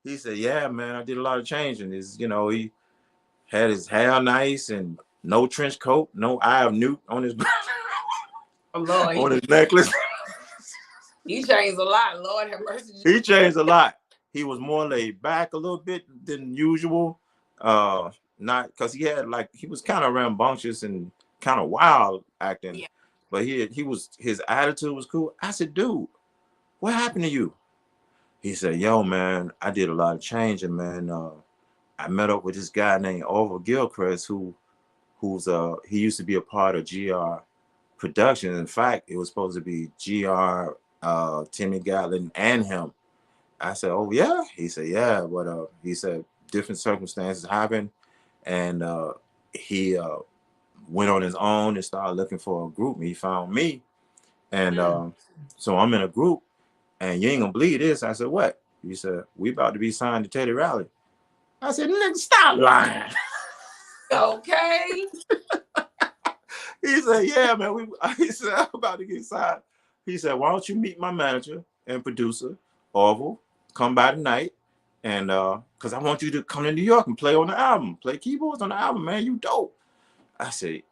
He said, "Yeah, man, I did a lot of changing. You know, he had his hair nice and no trench coat, no eye of newt on his on his necklace." He changed a lot. Lord have mercy. He changed a lot. He was more laid back a little bit than usual. Not because he was kind of rambunctious and kind of wild acting, but his attitude was cool. I said, "Dude, what happened to you?" he said, "Yo, man, I did a lot of changing, man. I met up with this guy named Orville Gilchrist, who's he used to be a part of GR production. In fact, it was supposed to be GR, Timmy Gatlin, and him." I said, "Oh yeah." He said, "Yeah," but he said different circumstances happened, and he went on his own and started looking for a group. And he found me, and so I'm in a group, and you ain't gonna believe this. I said, "What?" He said, "We about to be signed to Teddy Riley." I said, "Nigga, stop lying." Okay. He said, "Yeah, man." He said, "I'm about to get signed." He said, "Why don't you meet my manager and producer, Orville? Come by tonight, and because I want you to come to New York and play on the album, play keyboards on the album, man. You dope." I said,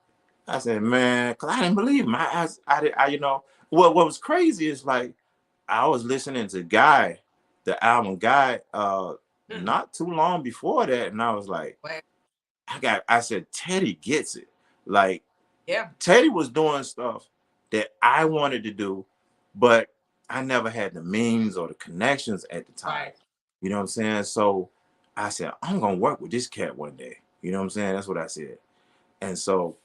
"Man," because I didn't believe him. You know, what was crazy is like I was listening to the album Guy, not too long before that, and I was like, I said, Teddy gets it. Like, yeah, Teddy was doing stuff that I wanted to do, but I never had the means or the connections at the time. right. You know what I'm saying? So I said, I'm gonna work with this cat one day. You know what I'm saying? That's what I said. And so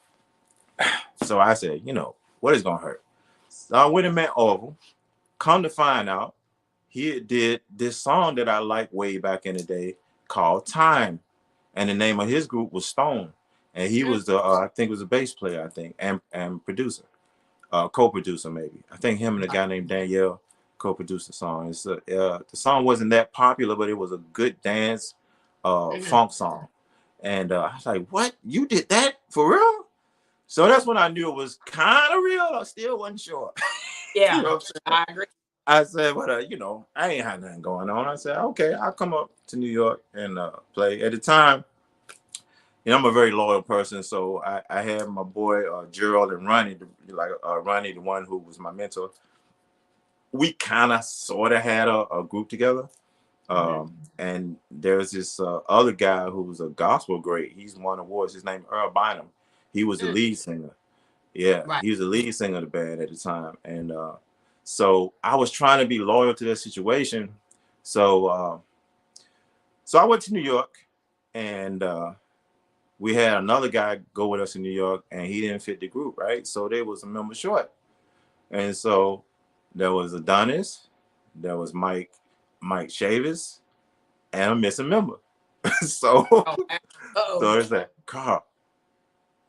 I said, you know, what is gonna hurt? So I went and met Orville. Come to find out, he did this song that I liked way back in the day called Time. And the name of his group was Stone. And he was the I think it was a bass player, I think, and producer, co-producer maybe. I think him and a guy named Danielle co-produced the song. The song wasn't that popular, but it was a good dance funk song. And I was like, "What? You did that for real?" So that's when I knew it was kind of real. I still wasn't sure. Yeah, You know I agree. I said, "But you know, I ain't had nothing going on." I said, "Okay, I'll come up to New York and play." At the time, you know, I'm a very loyal person, so I had my boy Gerald and Ronnie, Ronnie, the one who was my mentor. We kind of sort of had a group together. And there's this other guy who was a gospel great. He's won awards. His name Earl Bynum. He was the lead singer. Yeah, Right. he was the lead singer of the band at the time. And so I was trying to be loyal to that situation. So so I went to New York, and we had another guy go with us in New York, and he didn't fit the group, right? So there was a member short. And so there was Adonis, there was Mike Chavis, and a missing member. So so it's like, "Carl,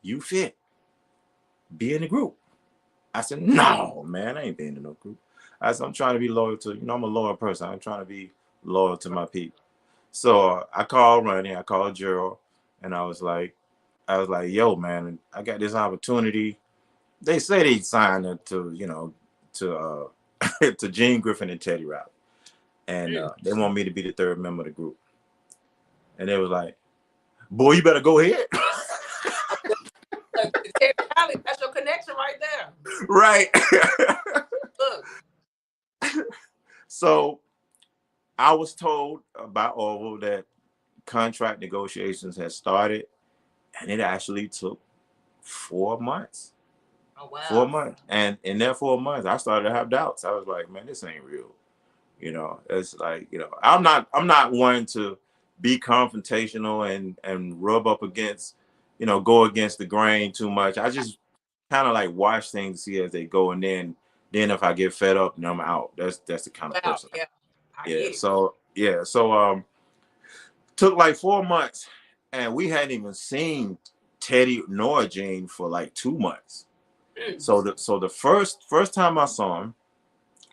you fit. Be in the group." I said, "No, man, I ain't being in no group." I said, "I'm trying to be loyal to, you know, I'm a loyal person. I'm trying to be loyal to my people." So I called Ronnie, I called Gerald, and I was like, "Yo, man, I got this opportunity." They say they signed it to, you know, to to Gene Griffin and Teddy Riley, and they want me to be the third member of the group. And they was like, "Boy, you better go ahead." Teddy Riley, that's your connection right there. Right. Look. So I was told by Orville that contract negotiations had started, and it actually took 4 months. Oh wow. 4 months. And in that 4 months, I started to have doubts. I was like, "Man, this ain't real." You know, it's like, you know, I'm not one to be confrontational and rub up against, you know, go against the grain too much. I just kind of like watch things, see as they go, and then if I get fed up, then I'm out. That's the kind of person. Yeah. Yeah. So took like 4 months, and we hadn't even seen Teddy nor Gene for like 2 months. So the first time I saw him,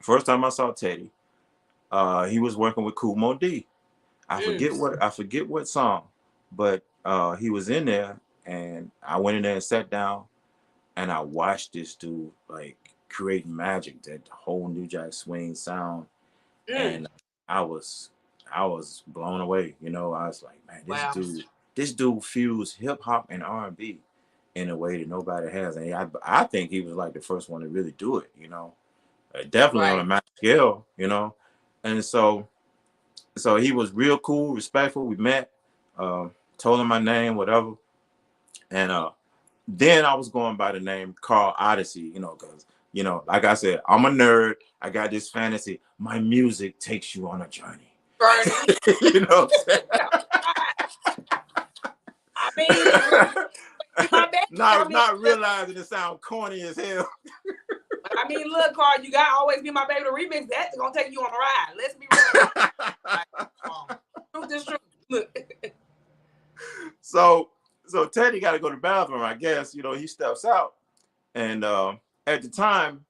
first time I saw Teddy, he was working with Kool Moe Dee. I forget what song, but he was in there, and I went in there and sat down, and I watched this dude like create magic, that whole New Jack Swing sound, and I was blown away. You know, I was like, "Man, this dude fused hip hop and R&B in a way that nobody has." And I think he was like the first one to really do it. You know, definitely on a mass scale. You know, and so he was real cool, respectful. We met, told him my name, whatever, and then I was going by the name Carl Odyssey. You know, because You know, like I said, I'm a nerd. I got this fantasy. My music takes you on a journey. You know what I'm saying? I mean, my baby, not realizing it sounds corny as hell. I mean, look, Carl, you got Always Be My Baby to remix. That's gonna take you on a ride. Let's be real. Truth is true. Look. So Teddy got to go to the bathroom, I guess. You know, he steps out, and at the time,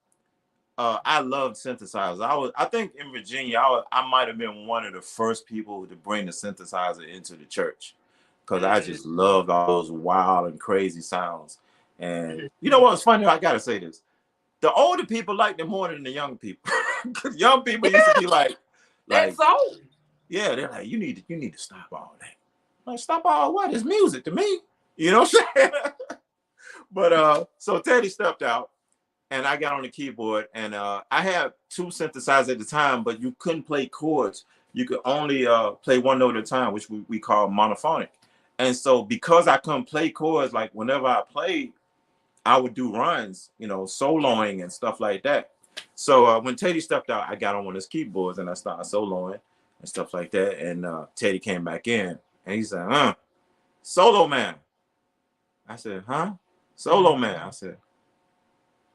I loved synthesizers. I think in Virginia, I might have been one of the first people to bring the synthesizer into the church, because I just loved all those wild and crazy sounds. And you know what's funny? I gotta say this: the older people liked it more than the young people. Because young people used to be like, that's so. Yeah, they're like, you need to stop all that. Like, stop all what? It's music to me. You know what I'm saying? But so Teddy stepped out, and I got on the keyboard, and I had 2 synthesizers at the time, but you couldn't play chords. You could only play one note at a time, which we call monophonic. And so because I couldn't play chords, like whenever I played, I would do runs, you know, soloing and stuff like that. So when Teddy stepped out, I got on one of his keyboards and I started soloing and stuff like that. And Teddy came back in and he said, solo man. I said, huh? Solo man. I said,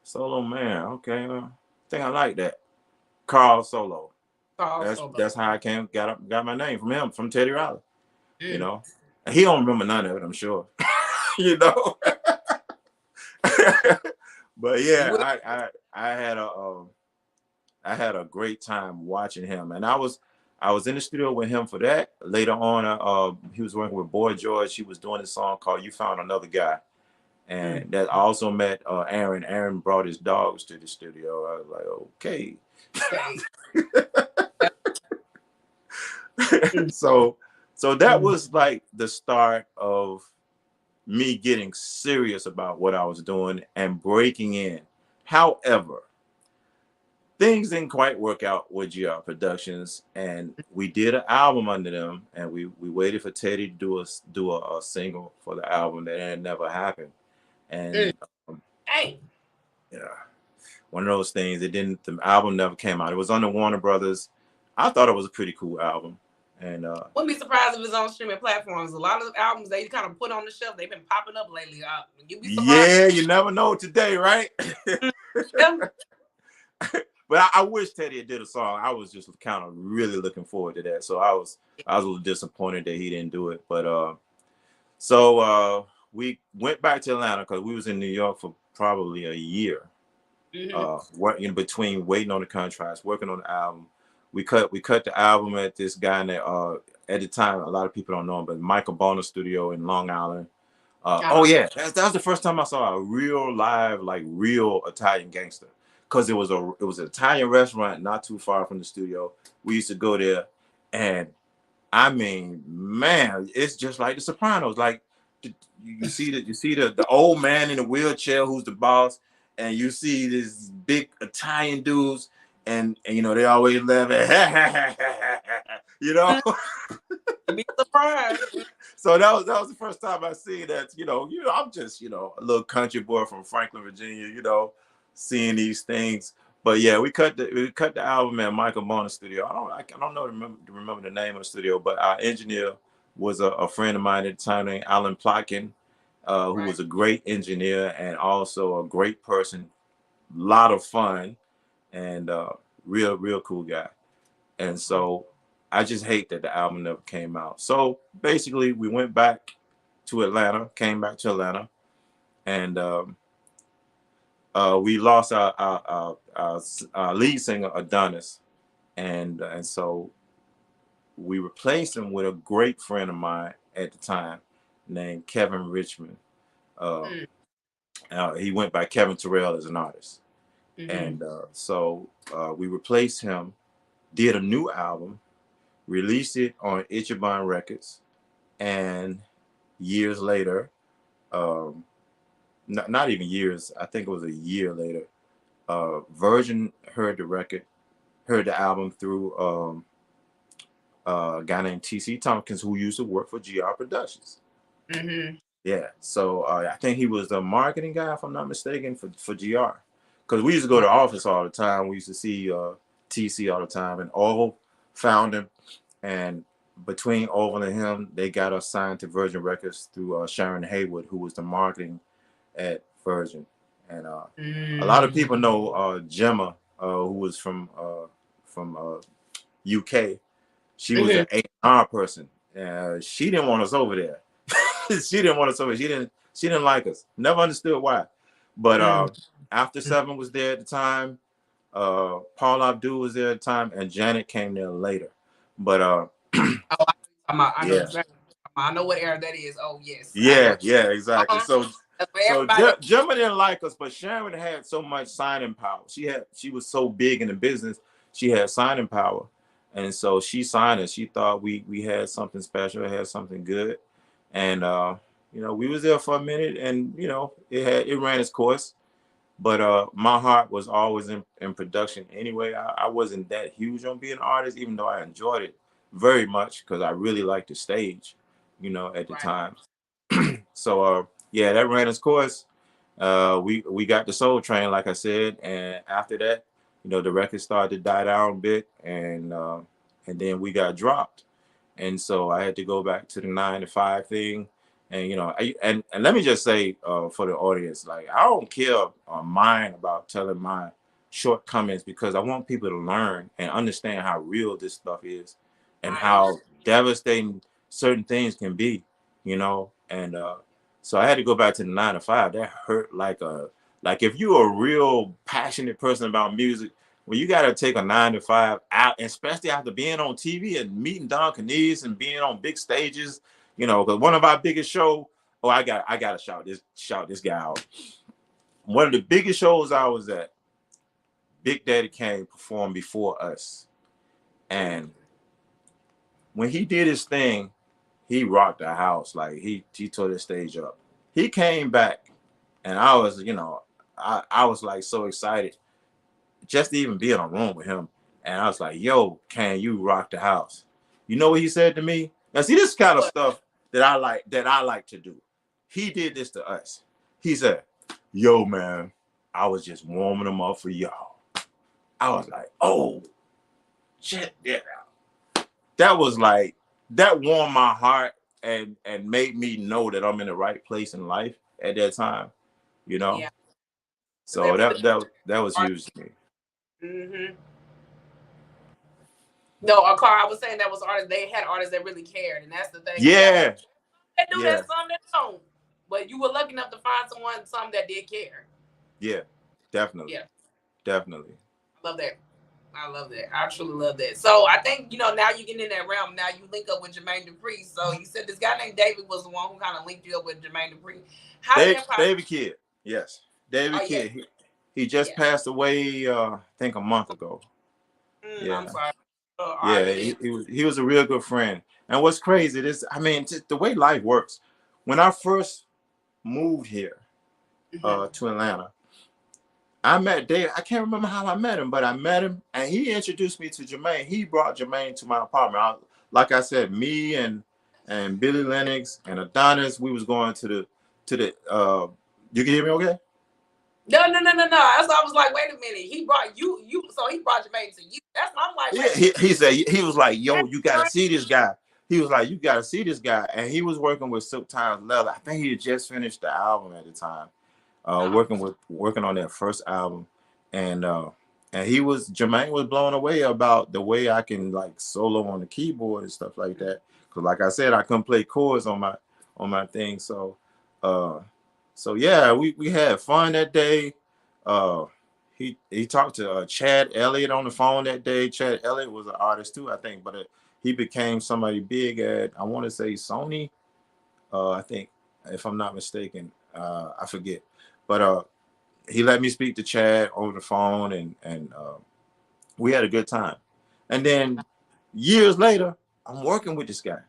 solo man. Okay. I think I like that. Carl Solo. That's how I got my name from him, from Teddy Riley. You know, and he don't remember none of it, I'm sure. You know. But yeah, I had a great time watching him, and I was in the studio with him for that. Later on, he was working with Boy George. He was doing a song called "You Found Another Guy," and that I also met Aaron. Aaron brought his dogs to the studio. I was like, okay. So that was like the start of me getting serious about what I was doing and breaking in. However, things didn't quite work out with GR Productions, and we did an album under them, and we waited for Teddy to do a single for the album that never happened. And yeah, one of those things. The album never came out. It was under Warner Brothers. I thought it was a pretty cool album. And wouldn't be surprised if it's on streaming platforms. A lot of albums they kind of put on the shelf, they've been popping up lately. You'd be surprised. Yeah, you never know today, right? But I wish Teddy had did a song. I was just kind of really looking forward to that. So I was a little disappointed that he didn't do it. But so we went back to Atlanta because we was in New York for probably a year. In between waiting on the contracts, working on the album. We cut the album at this guy that at the time, a lot of people don't know him, but Michael Bonner studio in Long Island. Oh yeah, that was the first time I saw a real live, like real Italian gangster. Because it was an Italian restaurant not too far from the studio. We used to go there, and I mean, man, it's just like The Sopranos. Like you see the old man in the wheelchair who's the boss, and you see this big Italian dudes. And you know, they always laugh at, you know. Be surprised. So that was the first time I see that. You know, I'm just a little country boy from Franklin, Virginia. You know, seeing these things. But yeah, we cut the album at Michael Bonner studio. I don't know remember the name of the studio, but our engineer was a friend of mine at the time named Alan Plotkin, who was a great engineer and also a great person, a lot of fun. And real cool guy. And so I just hate that the album never came out. So basically we went back to Atlanta, came back to Atlanta, and we lost our lead singer Adonis, and so we replaced him with a great friend of mine at the time named Kevin Richmond. He went by Kevin Terrell as an artist. And so we replaced him, did a new album, released it on Ichiban Records, and years later, not even years, I think it was a year later, Virgin heard the album through a guy named T.C. Tompkins, who used to work for GR Productions. Yeah, so I think he was the marketing guy, if I'm not mistaken, for GR. because we used to go to the office all the time. We used to see TC all the time, and Oval found him, and between Oval and him, they got us signed to Virgin Records through Sharon Haywood, who was the marketing at Virgin. And a lot of people know Gemma, who was from UK. She was an A&R person. She didn't want us over there. She didn't want us over. She didn't like us. Never understood why. But After Seven was there at the time. Paul Abdul was there at the time, and Janet came there later. But I know what era that is. Oh yes. Yeah, exactly. So Gemma didn't like us, but Sharon had so much signing power. She was so big in the business. She had signing power, and so she signed us. She thought we had something special, had something good, and we was there for a minute, and it ran its course. But my heart was always in production anyway. I wasn't that huge on being an artist, even though I enjoyed it very much because I really liked the stage, at the time. So that ran its course. We got the Soul Train, like I said, and after that, the record started to die down a bit, and then we got dropped, and so I had to go back to the 9 to 5 thing. And and let me just say for the audience, like, I don't care or mind about telling my shortcomings, because I want people to learn and understand how real this stuff is and how devastating certain things can be, and so I had to go back to the 9 to 5. That hurt like if you're a real passionate person about music, well, you got to take a 9 to 5 out, especially after being on TV and meeting Don Canese and being on big stages. Because one of our biggest shows, I gotta shout this guy out. One of the biggest shows I was at, Big Daddy Kane performed before us. And when he did his thing, he rocked the house. Like, he tore the stage up. He came back, and I was, I was like so excited just to even be in a room with him. And I was like, yo, can you rock the house? You know what he said to me? Now, see, this kind of stuff that I like to do. He did this to us. He said, yo, man, I was just warming them up for y'all. I was like, oh, shit, yeah. That was like, that warmed my heart and made me know that I'm in the right place in life at that time, Yeah. So that was huge to me. Mm-hmm. No, Car, I was saying that was artists. They had artists that really cared, and that's the thing. Yeah. They do that, some that don't. But you were lucky enough to find some that did care. Yeah, definitely. Yeah. Definitely. I love that. I truly love that. So I think, now you're getting in that realm. Now you link up with Jermaine Dupri. So you said this guy named David was the one who kind of linked you up with Jermaine Dupri. David Kidd. Yes. David Kidd. Yeah. He just passed away, I think a month ago. Yeah. I'm sorry. He was a real good friend. And what's crazy is, the way life works. When I first moved here to Atlanta, I met Dave. I can't remember how I met him, but I met him, and he introduced me to Jermaine. He brought Jermaine to my apartment. Like I said, me and Billy Lennox and Adonis, we was going to the. You can hear me okay? No. That's why I was like, wait a minute. He brought you. So he brought Jermaine to you. That's what I'm like. Yeah, he said, he was like, yo, you gotta see this guy. He was like, you gotta see this guy, and he was working with Silk Times Leather. I think he had just finished the album at the time. Working on that first album, and Jermaine was blown away about the way I can like solo on the keyboard and stuff like that. Because like I said, I couldn't play chords on my thing. So yeah, we had fun that day. He talked to Chad Elliott on the phone that day. Chad Elliott was an artist too, I think, but he became somebody big at, I want to say, Sony. I think, if I'm not mistaken, I forget. But he let me speak to Chad over the phone, and we had a good time. And then years later, I'm working with this guy.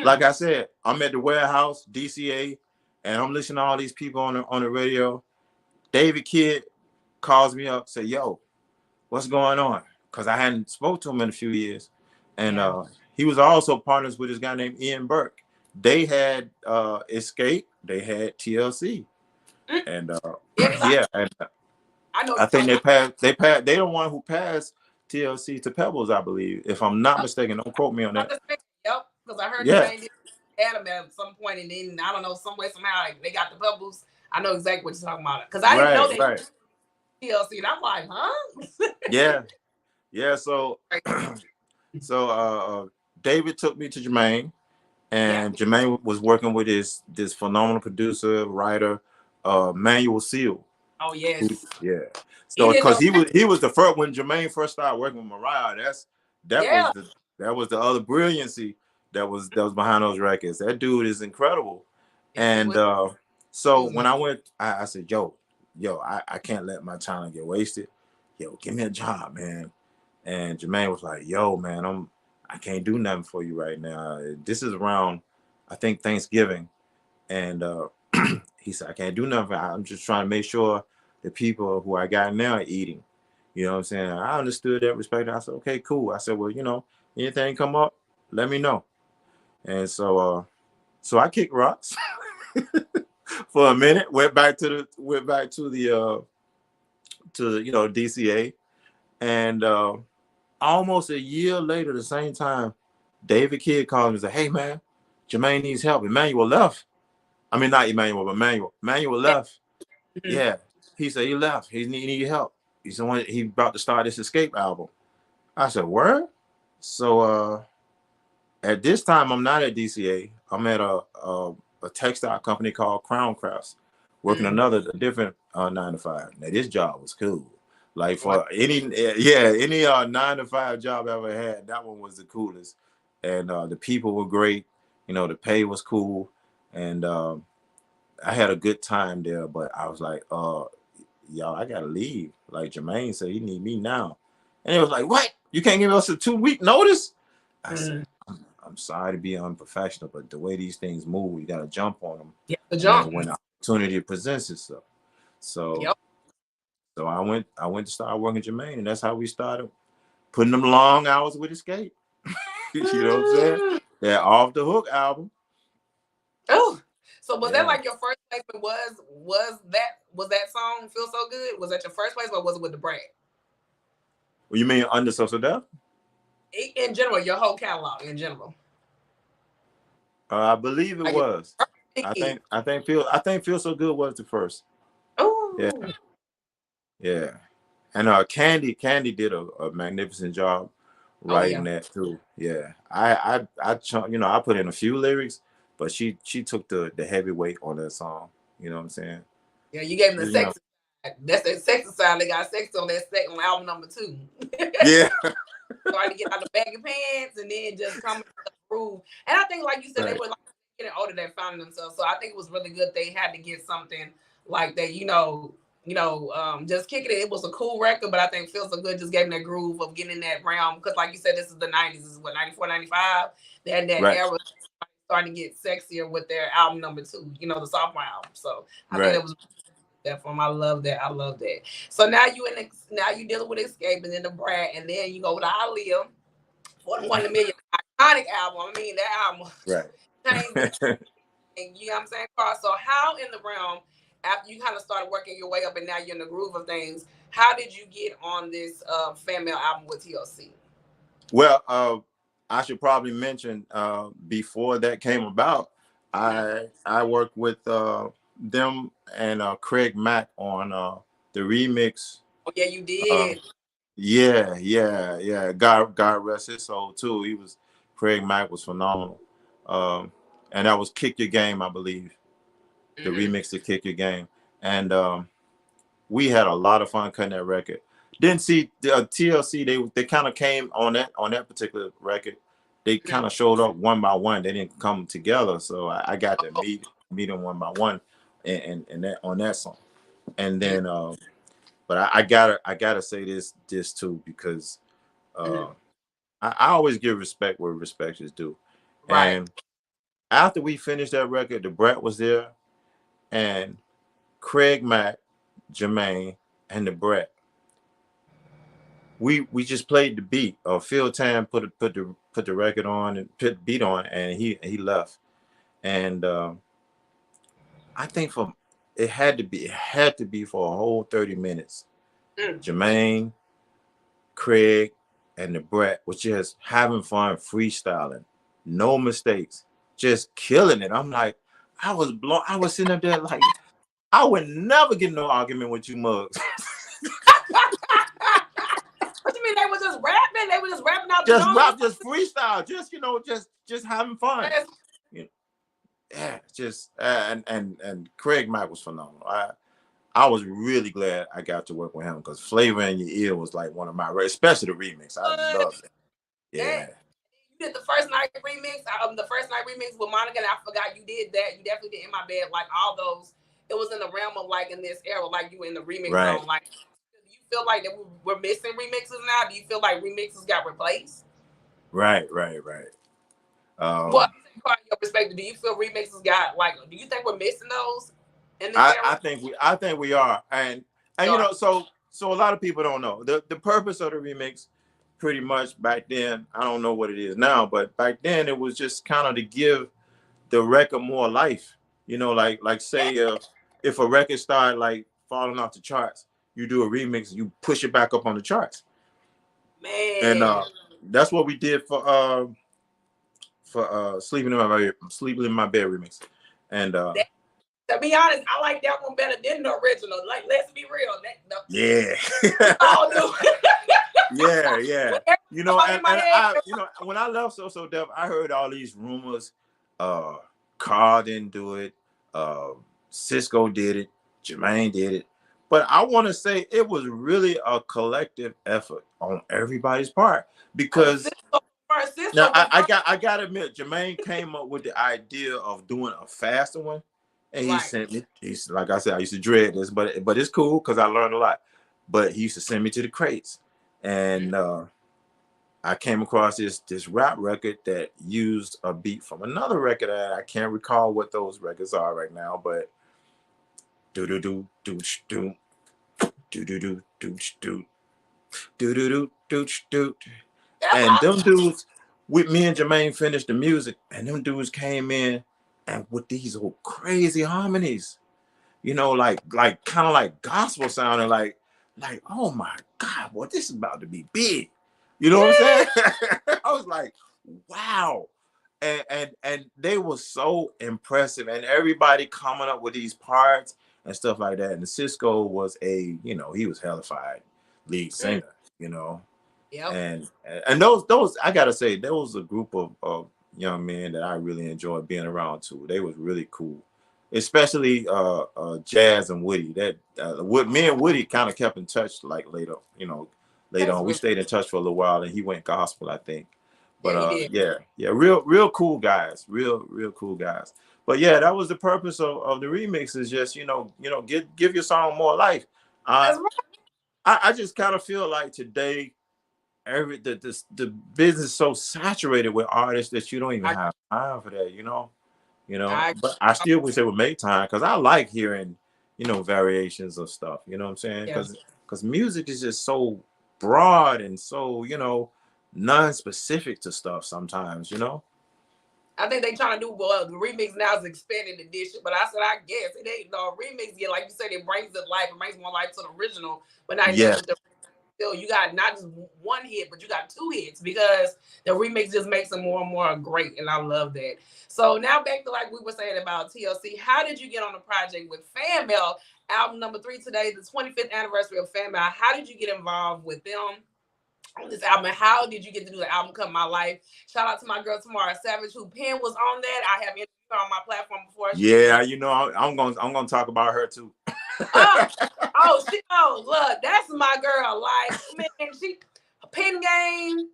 Like I said, I'm at the warehouse, DCA, and I'm listening to all these people on the radio. David Kidd calls me up, say, yo, what's going on? Because I hadn't spoke to him in a few years. And he was also partners with this guy named Ian Burke. They had Escape, they had TLC. And I know. I think they passed. They the one who passed TLC to Pebbles, I believe, if I'm not mistaken. Don't quote me on that. Yep, because I heard Yeah. Jermaine did Adam at some point, and then I don't know, some way somehow they got the Pebbles. I know exactly what you're talking about because I didn't know they TLC, and I'm like, huh? Yeah. So, David took me to Jermaine, and Jermaine was working with this phenomenal producer, writer, Manuel Seal. Oh yes. So because he was the first when Jermaine first started working with Mariah. That was the other brilliancy that was behind those records. That dude is incredible. And so when I went, I said, yo, I can't let my talent get wasted. Yo, give me a job, man. And Jermaine was like, yo, man, I can't do nothing for you right now. This is around, I think, Thanksgiving. And he said, I can't do nothing. I'm just trying to make sure the people who I got now are eating. You know what I'm saying? I understood that, respect. I said, okay, cool. I said, well, anything come up, let me know. And so I kicked rocks for a minute, went back to the DCA. And almost a year later, the same time, David Kidd called me and said, hey man, Jermaine needs help. Emmanuel left. I mean, not Emmanuel, but Manuel. Manuel left. Yeah. He said he left. He needed help. He about to start this Escape album. I said, word? So at this time, I'm not at DCA. I'm at a textile company called Crown Crafts, working a different 9 to 5. Now this job was cool. Like for any 9 to 5 job I ever had, that one was the coolest. And the people were great. The pay was cool. And I had a good time there, but I was like, y'all, I gotta leave. Like Jermaine said, he need me now. And it was like, what? You can't give us a 2-week notice? I said, I'm sorry to be unprofessional, but the way these things move, you gotta jump on them. When the opportunity presents itself. So I went to start working Jermaine, and that's how we started putting them long hours with Escape. You know what I'm saying? That Off the Hook album. Oh. So was that like your first placement? Was that song Feel So Good? Was that your first place, or was it with the Brad? Well, you mean Under Social Death? In general, your whole catalog in general. I believe it was. I think Feel So Good was the first. Oh. Yeah. And Candy did a magnificent job writing that too. Yeah. I put in a few lyrics, but she took the heavyweight on that song. You know what I'm saying? Yeah, you gave them the sexy side. That's that sexy side. They got sex on that second album number 2. Yeah. Started to get out the baggy pants and then just come to the groove. And I think, like you said, they were like getting older, they found themselves. So I think it was really good they had to get something like that, just kicking it. It was a cool record, but I think Feel So Good just gave them that groove of getting in that realm. Because like you said, this is the 90s. This is what, 94, 95? They had that era starting to get sexier with their album number 2, the sophomore album. So I think that was that from. I love that. So now you dealing with Escape and then the Brad, and then you go with Aaliyah for the 1 million iconic album. I mean, that album changed. And you know what I'm saying, Carl? So how in the realm, after you kind of started working your way up and now you're in the groove of things, how did you get on this fan mail album with TLC? Well, I should probably mention before that came about, I worked with them and Craig Mack on the remix. Oh yeah, you did. Yeah. God rest his soul too. Craig Mack was phenomenal. And that was Kick Your Game, I believe. The remix to Kick Your Game. And we had a lot of fun cutting that record. Didn't see the TLC, they kind of came on that particular record. They kind of showed up one by one. They didn't come together. So I got to meet them one by one and that on that song. And then but I gotta say this too, because I always give respect where respect is due. Right. And after we finished that record, the Brett was there, and Craig Mack, Jermaine, and the Brett. We just played the beat. Phil Tam put the record on and put the beat on, and he left. And I think it had to be for a whole 30 minutes. Jermaine, Craig, and the Brett was just having fun, freestyling, no mistakes, just killing it. I'm like, I was sitting up there like, I would never get no argument with you mugs. What you mean? They were just rapping? They were just rapping out just the rap, just freestyle, just having fun. Yes. Yeah, just and Craig Mack was phenomenal. I was really glad I got to work with him because Flavor in Your Ear was like one of my, especially the remix. I loved it. Yeah. You did the first night remix. The first night remix with Monica, and I forgot you did that. You definitely did In My Bed. Like all those, it was in the realm of like in this era, like you were in the remix zone. Like, do you feel like that we're missing remixes now? Do you feel like remixes got replaced? Right. What from your perspective, do you feel remixes got like? Do you think we're missing those? I think we are, and you know, so a lot of people don't know the purpose of the remix. Pretty much back then, I don't know what it is now, but back then it was just kind of to give the record more life. You know, like say if a record started like falling off the charts, you do a remix, you push it back up on the charts. Man, and that's what we did for Sleeping in My Bed remix. And to be honest, I like that one better than the original. Like, let's be real. Yeah. Yeah. You know, and I, you know, when I left So Def, I heard all these rumors. Carl didn't do it. Cisco did it. Jermaine did it. But I want to say it was really a collective effort on everybody's part because now I got to admit, Jermaine came up with the idea of doing a faster one, and he sent me. He's like I said, I used to dread this, but it's cool because I learned a lot. But he used to send me to the crates, and I came across this rap record that used a beat from another record that I can't recall what those records are right now, but do do do do do do do do do do do do do do. And them dudes, with me and Jermaine finished the music, and them dudes came in and with these old crazy harmonies, you know, like kind of like gospel sounding, like oh my God, boy, this is about to be big. You know what I'm saying? I was like, wow. And they were so impressive, and everybody coming up with these parts and stuff like that. And Cisco was he was hellified lead singer, you know. And those I gotta say, there was a group of young men that I really enjoyed being around too. They was really cool, especially Jazz and Woody. That me and Woody kind of kept in touch like later on. We stayed in touch for a little while, and he went gospel, I think. But yeah, real cool guys, real cool guys. But yeah, that was the purpose of the remix, is just give your song more life. I just kind of feel like today, the business is so saturated with artists that you don't even have time for that, you know. But I still wish they would make time, because I like hearing variations of stuff, you know what I'm saying, because music is just so broad and so non-specific to stuff sometimes. I think they trying to do the remix now is expanded edition, but I said I guess it ain't no remix yet. Like you said, it brings it life, it brings more life to the original, but now still you got not just one hit, but you got two hits, because the remix just makes them more and more great, and I love that. So now back to like we were saying about TLC. How did you get on the project with FANMAIL, album number 3 today, the 25th anniversary of FANMAIL? How did you get involved with them on this album? How did you get to do the album Come My Life? Shout out to my girl Tamara Savage, who Penn was on that. I have interviewed her on my platform before. I'm gonna talk about her too. Look, that's my girl. Like, man, she pen game,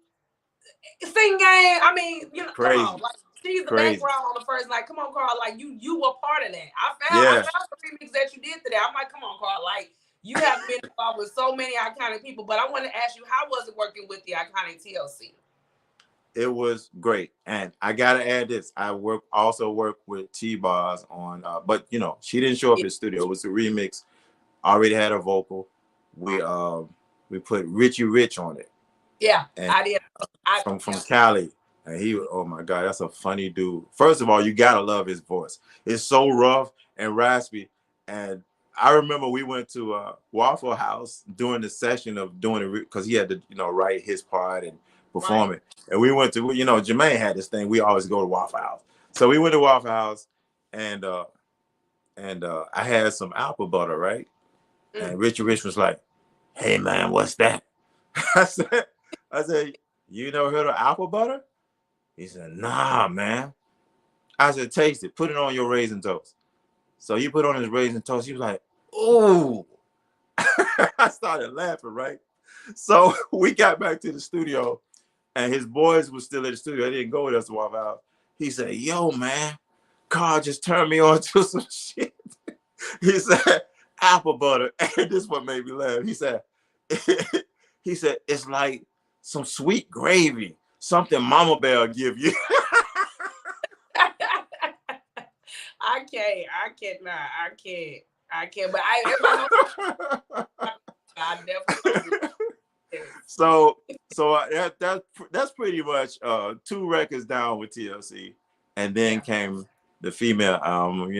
sing game. I mean, crazy. Come on, like she's the background on the first night. Come on, Carl, like you were part of that. I found the remix that you did today. I'm like, come on, Carl, like you have been involved with so many iconic people. But I want to ask you, how was it working with the iconic TLC? It was great, and I gotta add this. I also worked with T-Bars on, but she didn't show up in the studio. It was a remix. Already had a vocal. We put Richie Rich on it. Yeah, and I did. From Cali, and he, oh my God, that's a funny dude. First of all, you gotta love his voice. It's so rough and raspy, and I remember we went to Waffle House during the session of doing it because he had to, write his part and perform it. And we went to, Jermaine had this thing. We always go to Waffle House. So we went to Waffle House, and I had some apple butter, right? And Richard Rich was like, "Hey man, what's that?" I said, "You never heard of apple butter?" He said, "Nah, man." I said, "Taste it. Put it on your raisin toast." So he put on his raisin toast. He was like, "Oh." I started laughing, right? So we got back to the studio, and his boys were still in the studio. They didn't go with us to Waffle House. He said, "Yo, man, Carl just turned me on to some shit." He said, "Apple butter." And this one made me laugh. He said, "It's like some sweet gravy, something Mama Bear give you." I can't. But I definitely. So that's pretty much 2 records down with TLC, and then came the female album.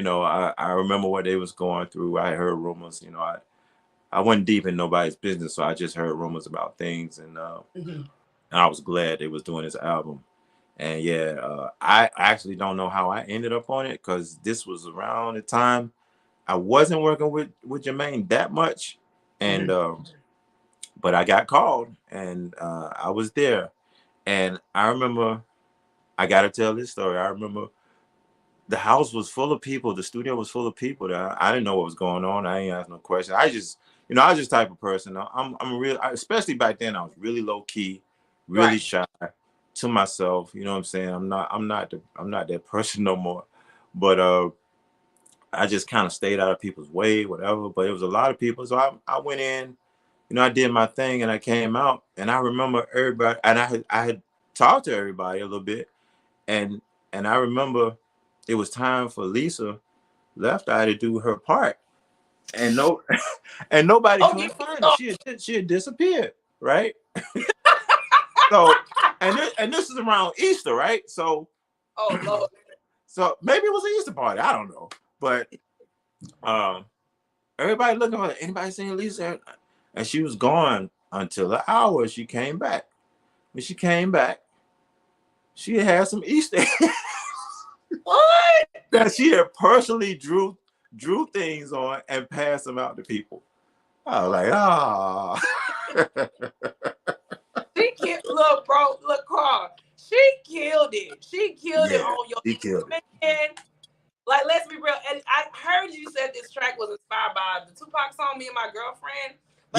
I remember what they was going through. I heard rumors. I wasn't deep in nobody's business, so I just heard rumors about things, and I was glad they was doing this album. And I actually don't know how I ended up on it, because this was around the time I wasn't working with Jermaine that much, and but I got called, and I was there. And I remember, I got to tell this story. I remember the house was full of people. The studio was full of people. That I didn't know what was going on. I ain't asked no question. I just, I was just type of person. I'm real, especially back then, I was really low key, really shy to myself. You know what I'm saying? I'm not that person no more. But I just kind of stayed out of people's way, whatever. But it was a lot of people. So I went in, I did my thing, and I came out, and I remember everybody, and I had talked to everybody a little bit, and I remember it was time for Lisa Left Eye to do her part, and nobody couldn't find her. She had disappeared, right? So and this is around Easter, right? So Lord. So maybe it was an Easter party, I don't know, but everybody looking for her. Anybody seen Lisa? And she was gone until an hour. She came back. When she came back, she had some Easter eggs. What? That she had personally drew things on and passed them out to people. I was like, ah. Look, bro, look, Carl. She killed it. She killed it on your. She killed it. Like, let's be real. And I heard you said this track was inspired by the Tupac song "Me and My Girlfriend." I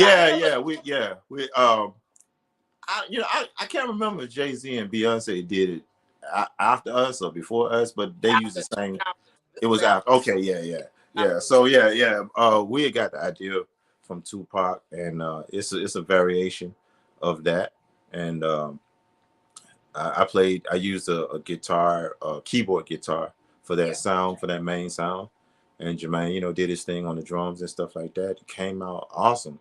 can't remember if Jay-Z and Beyonce did it after us or before us, but they used the same. It was after. Okay, yeah. So we had got the idea from Tupac, and it's a variation of that. And I used a guitar, a keyboard guitar for that sound, for that main sound. And Jermaine, did his thing on the drums and stuff like that. It came out awesome,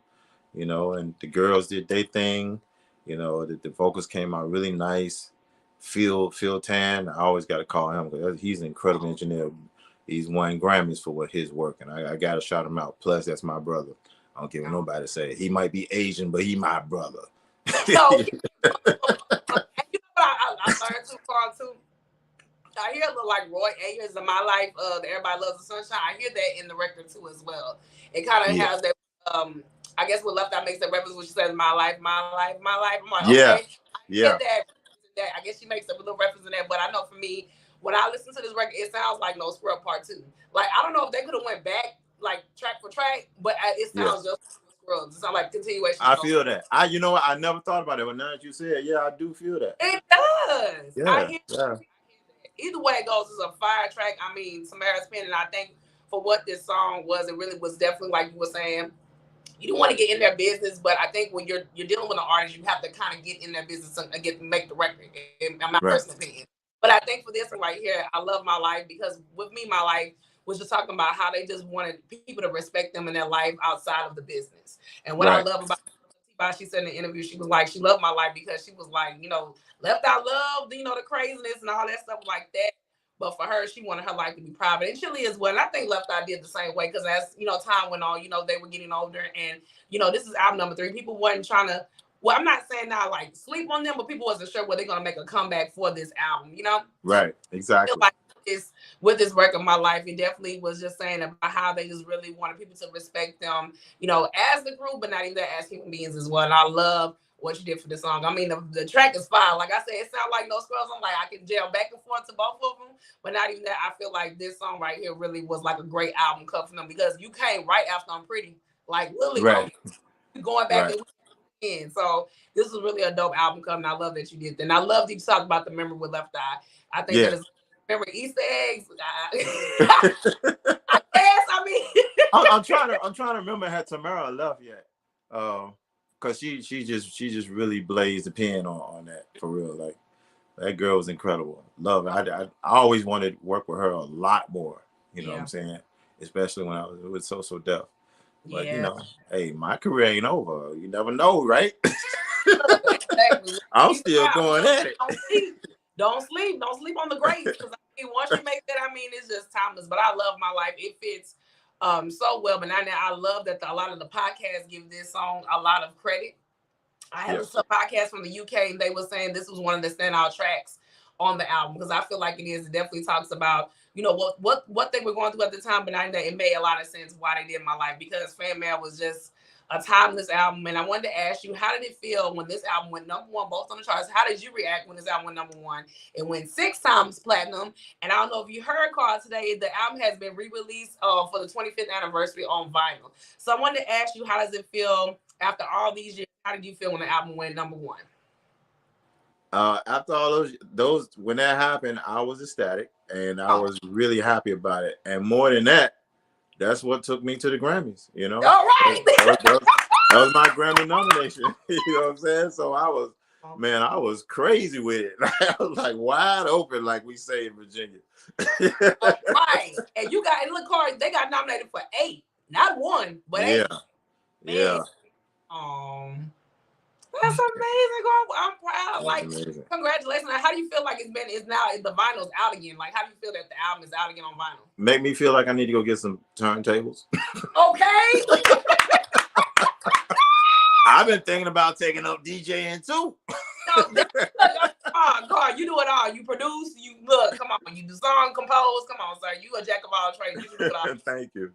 and the girls did their thing. The vocals came out really nice. Phil Tan, I always got to call him because he's an incredible engineer. He's won Grammys for his work, and I got to shout him out. Plus, that's my brother. I don't care what nobody say. He might be Asian, but he my brother. I learned too far too. I hear a little like Roy Ayers in My Life. Everybody Loves the Sunshine. I hear that in the record too as well. It kind of has that. I guess what Left Eye makes that reference when she says "my life, my life, my life." I'm like, okay, I get that. I guess she makes a little reference in that. But I know for me, when I listen to this record, it sounds like No Scrub Part 2. Like, I don't know if they could have went back like track for track, but it sounds just like Scrubs. It sounds like continuation. I feel that. I never thought about it, but now that you said, I do feel that. It does. Yeah. I hear that. Either way it goes, it's a fire track. I mean, Samara's Pen, and I think for what this song was, it really was definitely, like you were saying, you don't want to get in their business, but I think when you're dealing with an artist, you have to kind of get in their business and make the record, in my personal opinion. But I think for this one right here, I love My Life, because with me, My Life was just talking about how they just wanted people to respect them in their life outside of the business. And what I love about she said in the interview, she was like, she loved My Life because she was like, left out love, the craziness and all that stuff like that. But for her, she wanted her life to be private. And Chili as well. And I think Left Eye did the same way because as, time went on, they were getting older. And, this is album number 3. People wasn't trying to, well, I'm not saying now like sleep on them, but people wasn't sure whether they're going to make a comeback for this album, Right, exactly. I feel like with this record of my life, it definitely was just saying about how they just really wanted people to respect them, as the group, but not even that as human beings as well. And I love what you did for the song. I mean, the track is fine. Like I said, it sounds like No Scrubs. I'm like, I can jam back and forth to both of them, but not even that. I feel like this song right here really was like a great album cut for them because you came right after I'm Pretty, like literally going back in. So this is really a dope album cut, and I love that you did that. And I love that you talked about the memory with Left Eye. I think that is remember Easter eggs. I guess. I mean, I'm trying to remember had Tamara left yet. Cause she just really blazed the pen on that for real. Like that girl was incredible. Love it. I always wanted to work with her a lot more. You know what I'm saying? Especially when I was with So Def. But hey, my career ain't over. You never know, right? Exactly. I'm still going at it. Don't sleep on the greats. Because once you make that, it's just timeless. But I love My Life. It fits so well. But now I love that a lot of the podcasts give this song a lot of credit. I had some podcast from the UK, and they were saying this was one of the standout tracks on the album because I feel like it is. It definitely talks about what they were going through at the time, but now that it made a lot of sense why they did My Life because FANMAIL was just a timeless album. And I wanted to ask you, how did it feel when this album went number 1, both on the charts? How did you react when this album went number 1? It went 6 times platinum. And I don't know if you heard, Carl, today, the album has been re-released for the 25th anniversary on vinyl. So I wanted to ask you, how does it feel after all these years? How did you feel when the album went number 1? After all those when that happened, I was ecstatic and I was really happy about it. And more than that, that's what took me to the Grammys, All right. That was my Grammy nomination. You know what I'm saying? So I was crazy with it. I was like wide open, like we say in Virginia. Right. And look, Corey, they got nominated for 8, not 1, but 8. Yeah. That's amazing, girl. I'm proud. That's amazing. Congratulations. How do you feel like it's now the vinyl's out again? Like, how do you feel that the album is out again on vinyl? Make me feel like I need to go get some turntables. Okay. I've been thinking about taking up DJing too. God, you do it all. You produce, come on, you design, compose, come on, sir. You a jack of all trades. You do it all. Thank you.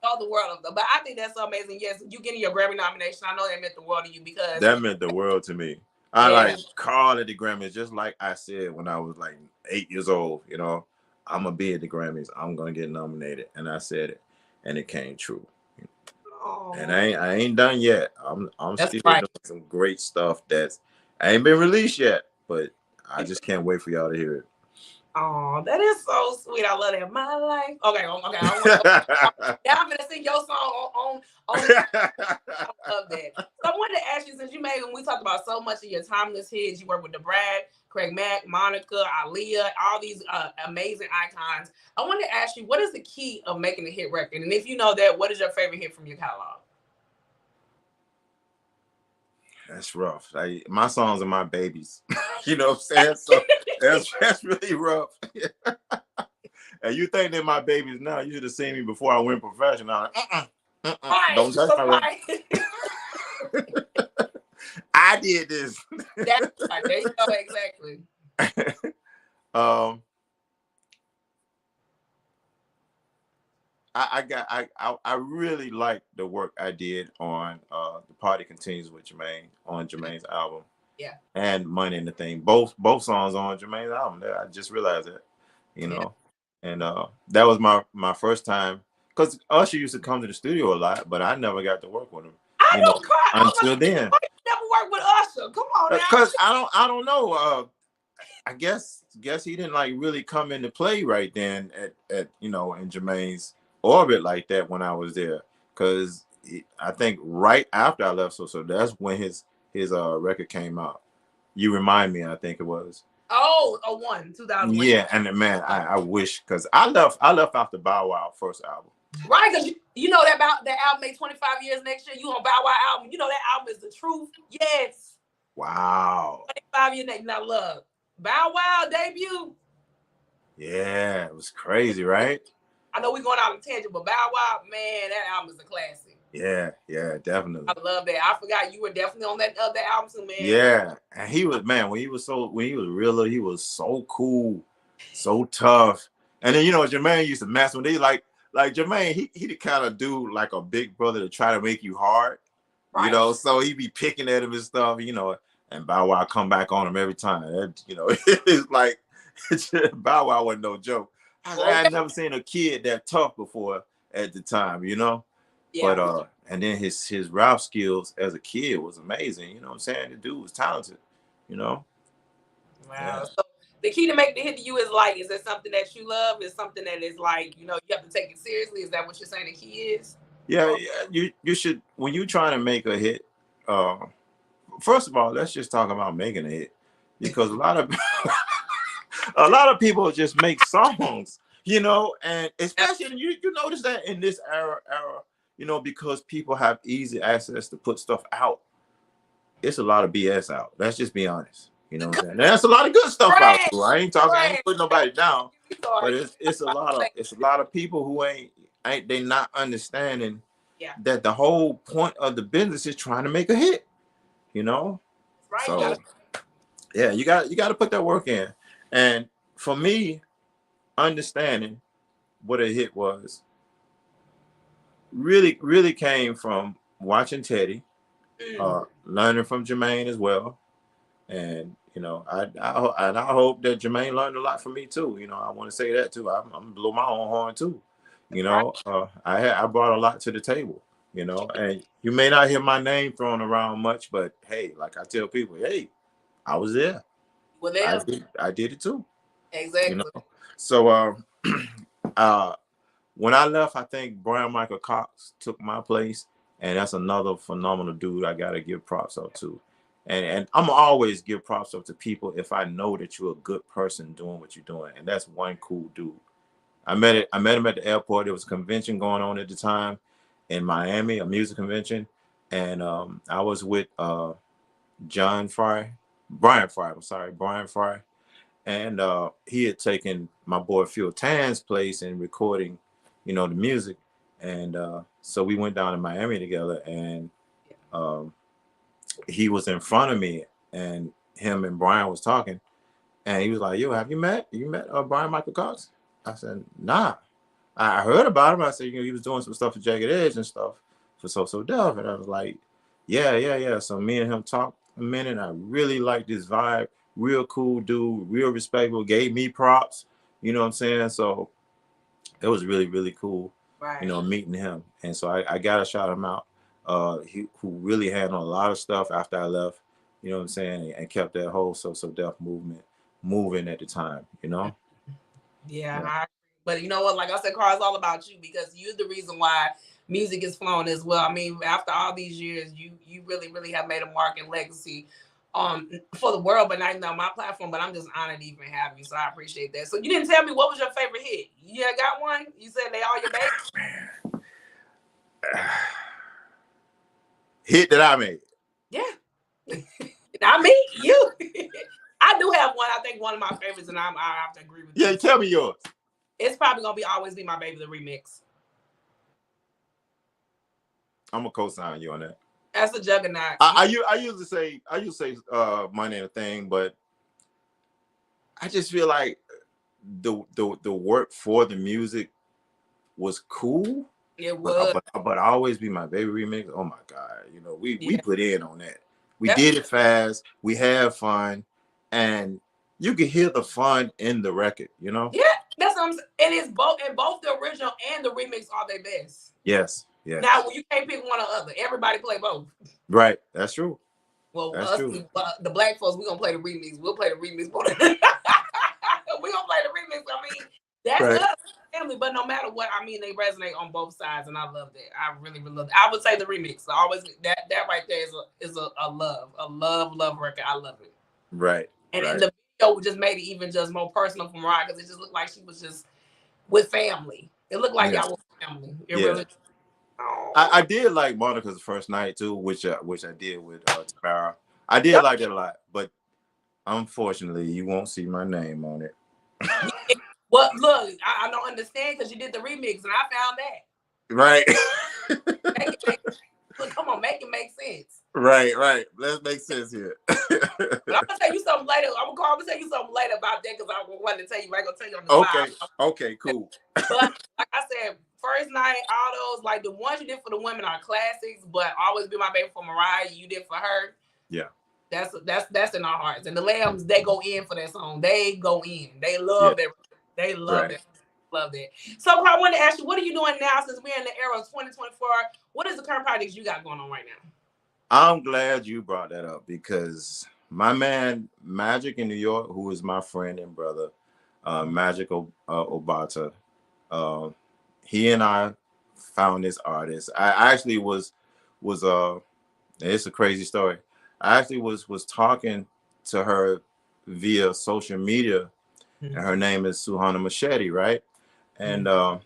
All the world of them. But I think that's so amazing. Yes, you getting your Grammy nomination. I know that meant the world to you because that meant the world to me. I like Carl at the Grammys, just like I said when I was like 8 years old, I'm gonna be at the Grammys. I'm gonna get nominated. And I said it, and it came true. And I ain't done yet. I'm still doing some great stuff that's ain't been released yet, but I just can't wait for y'all to hear it. Oh, that is so sweet. I love that. My life. Okay. Now I'm gonna sing your song on I love that. So I wanted to ask you, since when we talked about so much of your timeless hits, you work with Brad, Craig Mack, Monica, Aaliyah, all these amazing icons. I wanted to ask you, what is the key of making a hit record? And if you know that, what is your favorite hit from your catalog? That's rough. My songs are my babies. You know what I'm saying? So that's really rough. And you think they're my babies now? You should have seen me before I went professional. Don't touch my record. I did this. That's right. There you go. Exactly. I really like the work I did on The Party Continues with Jermaine on Jermaine's album. Yeah. And Money in the Thing. Both songs on Jermaine's album. I just realized that, And that was my first time, because Usher used to come to the studio a lot, but I never got to work with him. I don't cry until then. Never worked with Usher. Come on now. Because I don't know. I guess he didn't like really come into play right then at in Jermaine's orbit like that when I was there, because I think right after I left So that's when his record came out. You Remind Me, I think it was. 2001. Yeah, and man, I wish, because I left after Bow Wow first album. Right, because you know that album made 25 years next year. You on Bow Wow album. You know that album is the truth. Yes. Wow. 25 years next. Now look, Bow Wow debut. Yeah, it was crazy, right? I know we're going out on tangent, but Bow Wow, man, that album is a classic. Yeah, definitely. I love that. I forgot you were definitely on that other album too, man. Yeah, and he was, man, when he was realer, he was so cool, so tough. And then Jermaine used to mess with they like Jermaine, he the kind of dude like a big brother to try to make you hard, right. So he be picking at him and stuff, and Bow Wow come back on him every time. It's like Bow Wow wasn't no joke. I had never seen a kid that tough before at the time, Yeah. But and then his rap skills as a kid was amazing. You know what I'm saying? The dude was talented, Wow. Yeah. So the key to make the hit to you is like, is it something that you love? Is something that is like, you have to take it seriously? Is that what you're saying the key is? Yeah, you should, when you're trying to make a hit, first of all, let's just talk about making a hit. Because a lot of people just make songs, and especially you notice that in this era, because people have easy access to put stuff out. It's a lot of BS out. Let's just be honest. You know what I'm saying? That's a lot of good stuff out too. I ain't putting nobody down, but it's a lot of people who they not understanding that the whole point of the business is trying to make a hit. Right. So yeah, you got to put that work in. And for me, understanding what a hit was really came from watching Teddy, learning from Jermaine as well, and I hope that Jermaine learned a lot from me too. I want to say that too. I'm gonna blow my own horn too. I brought a lot to the table. And you may not hear my name thrown around much, but hey, like I tell people, hey, I was there. Well, there. I did it too. Exactly. So when I left, I think Brian Michael Cox took my place, and that's another phenomenal dude I gotta give props up to. And I'm always give props up to people if I know that you're a good person doing what you're doing. And that's one cool dude. I met him at the airport. There was a convention going on at the time in Miami, a music convention. And I was with Brian Fry. And he had taken my boy Phil Tan's place in recording, the music. And so we went down to Miami together, and he was in front of me, and him and Brian was talking, and he was like, "Yo, have you met Brian Michael Cox?" I said, "Nah, I heard about him." I said, he was doing some stuff for Jagged Edge and stuff for So Def, and I was like, yeah. So me and him talked a minute. I really liked his vibe. Real cool dude, real respectful. Gave me props. You know what I'm saying? So it was really, really cool. Right. Meeting him, and so I gotta shout him out. Who really handled a lot of stuff after I left, you know what I'm saying, and kept that whole So Def movement moving at the time, Yeah. But you know what, like I said, Carl, it's all about you, because you're the reason why music is flowing as well. I mean, after all these years, you really, really have made a mark and legacy for the world, but not even on my platform. But I'm just honored to even have you, so I appreciate that. So you didn't tell me what was your favorite hit. You got one? You said they all your babies? Hit that I made. Yeah. Not me, you. I do have one. I think one of my favorites, and I have to agree with you. Yeah, tell me yours. It's probably gonna Always Be My Baby, the remix. I'm gonna co-sign you on that. That's a juggernaut. I usually say Money and a Thing, but I just feel like the work for the music was cool. It was. But Always Be My Baby remix. Oh my God! We put in on that. We did it fast. We had fun, and you can hear the fun in the record. Yeah, that's what I'm saying. And it's both the original and the remix are their best. Yes. Now you can't pick one or the other. Everybody play both. Right. That's true. Well, the black folks, we're gonna play the remix. We'll play the remix. We're gonna play the remix. I mean, that's us. Family, but no matter what, I mean, they resonate on both sides, and I love that. I really, really love it. I would say the remix. Always that right there is a love record. I love it. Right. And the video just made it even just more personal for Mariah, because it just looked like she was just with family. It looked like y'all were family. It really. I did like Monica's First Night too, which I did with Tamara. I did like it a lot, but unfortunately, you won't see my name on it. understand because you did the remix, and I found that. Right. Look, come on, make it make sense. Right. Let's make sense here. But I'm gonna tell you something later. I'm gonna tell you something later about that because I wanted to tell you. I ain't gonna tell you on the Okay. live. Okay. Cool. But like I said, first night, all those like the ones you did for the women are classics. But Always Be My Baby for Mariah, you did for her. Yeah. That's in our hearts. And the Lambs, they go in for that song. They go in. They love that. They love that. Love that. So I want to ask you, what are you doing now since we're in the era of 2024? What is the current projects you got going on right now? I'm glad you brought that up because my man Magic in New York, who is my friend and brother, Magic Obata, he and I found this artist. I actually was it's a crazy story. I actually was talking to her via social media, and her name is Suhana Machete, right? And I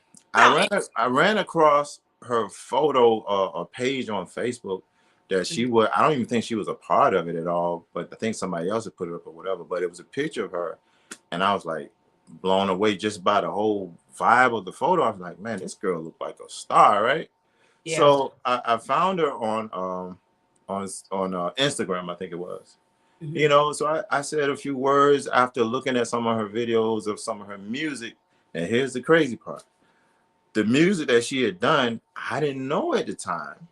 ran across her photo, a page on Facebook that she was. I don't even think she was a part of it at all, but I think somebody else had put it up or whatever. But it was a picture of her, and I was like blown away just by the whole vibe of the photo. I was like, man, this girl looked like a star, right? Yeah. So I found her on Instagram, I think it was. You know, so I said a few words after looking at some of her videos of some of her music. And here's the crazy part. The music that she had done, I didn't know at the time.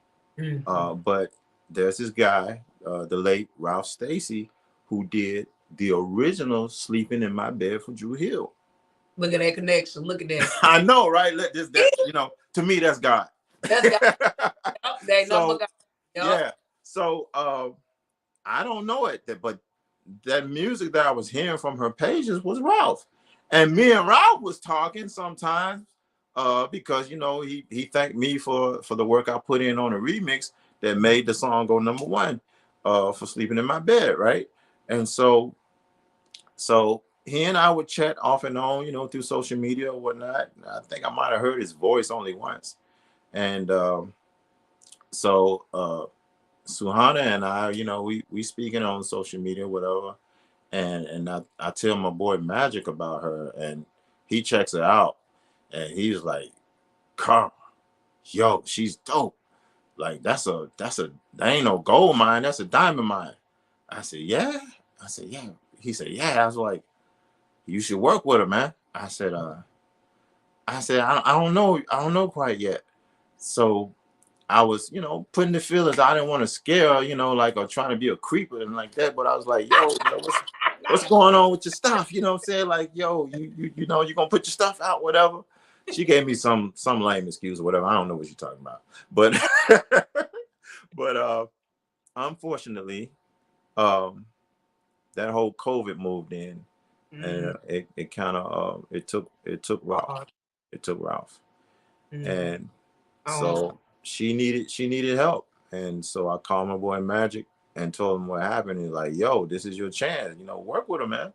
But there's this guy, the late Ralph Stacey, who did the original Sleeping in My Bed for Drew Hill. Look at that connection. Look at that. I know, right? You know, to me, that's God. That's God. So, yeah. So I don't know it, but that music that I was hearing from her pages was Ralph. And me and Ralph was talking sometimes because, you know, he thanked me for the work I put in on a remix that made the song go #1 for Sleeping in My Bed, right? And so he and I would chat off and on, you know, through social media or whatnot. I think I might have heard his voice only once. And Suhana and I, you know, we speaking on social media, whatever. And I tell my boy Magic about her, and he checks it out, and he's like, Carl, yo, she's dope. Like that ain't no gold mine, that's a diamond mine. I said, yeah. I said, yeah. He said, yeah. I was like, you should work with her, man. I said, I don't know quite yet. So I was, you know, putting the feelers. I didn't want to scare her, you know, like, or trying to be a creeper and like that. But I was like, yo, you know, what's going on with your stuff? You know what I'm saying? Like, yo, you know, you're gonna put your stuff out, whatever. She gave me some lame excuse or whatever. I don't know what you're talking about. But but unfortunately, that whole COVID moved in, and it kind of it took Ralph. It took Ralph. And so she needed help. And so I called my boy Magic and told him what happened. He's like, yo, this is your chance, you know, work with him, man.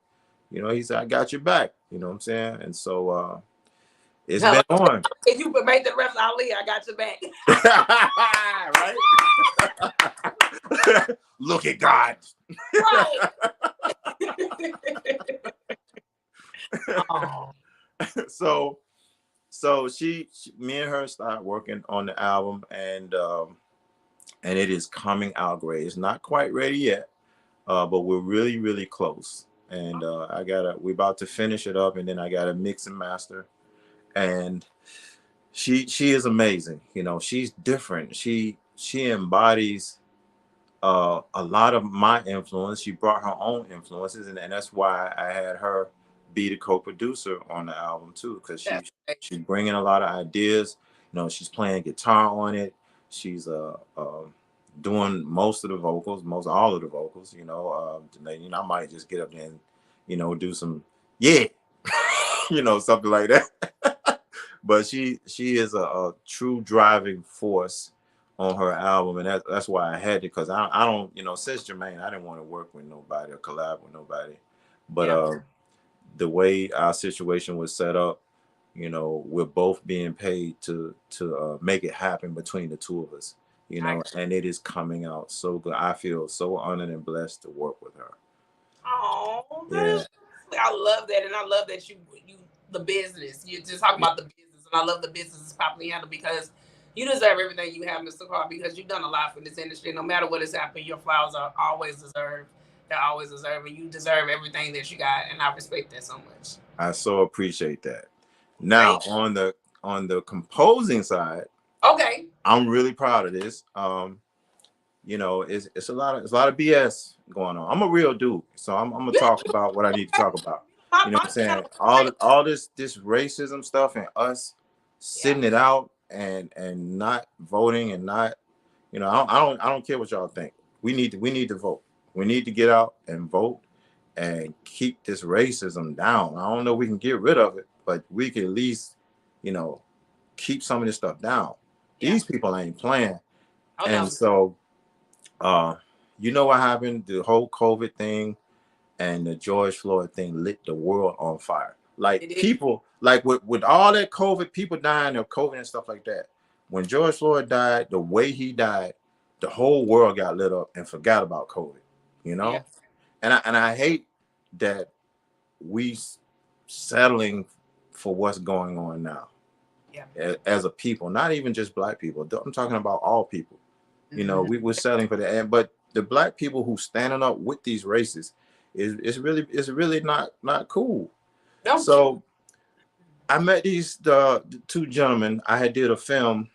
You know, he said, I got your back, you know what I'm saying? And so it's been on. If you made the ref Ali, I got your back. Right? Look at God. Right. So me and her started working on the album, and it is coming out great. It's not quite ready yet, but we're really, really close. And we're about to finish it up, and then I gotta mix and master. And she is amazing. You know, she's different. She embodies a lot of my influence. She brought her own influences, and that's why I had her be the co-producer on the album too, because she's bringing a lot of ideas. You know, she's playing guitar on it. She's doing most of the vocals, most all of the vocals. You know, I might just get up there and, you know, do some you know, something like that. But she is a true driving force on her album, and that's why I had it, because I don't, you know, since Jermaine, I didn't want to work with nobody or collab with nobody. But the way our situation was set up, you know, we're both being paid to make it happen between the two of us, you know, and it is coming out so good. I feel so honored and blessed to work with her. Oh, yeah. I love that, and I love that you the business. You're just talking about the business, and I love the business is properly handled because you deserve everything you have, Mr. Carr, because you've done a lot for this industry. No matter what has happened, your flowers are always deserved. They're always deserved, and you deserve everything that you got, and I respect that so much. I so appreciate that. Now, on the composing side, okay, I'm really proud of this. You know, it's a lot of BS going on. I'm a real dude, so I'm gonna talk about what I need to talk about. You know what I'm saying? All this racism stuff and us sitting it out and not voting and not, you know, I don't care what y'all think. We need to vote. We need to get out and vote and keep this racism down. I don't know if we can get rid of it, but we can at least, you know, keep some of this stuff down. These people ain't playing. So you know what happened? The whole COVID thing and the George Floyd thing lit the world on fire. Like people, like with all that COVID, people dying of COVID and stuff like that. When George Floyd died, the way he died, the whole world got lit up and forgot about COVID. You know, and I hate that we settling for what's going on now. As a people, not even just black people. I'm talking about all people. You know, we're settling for that. But the black people who standing up with these races is really not cool. No. So I met the two gentlemen. I had did a film,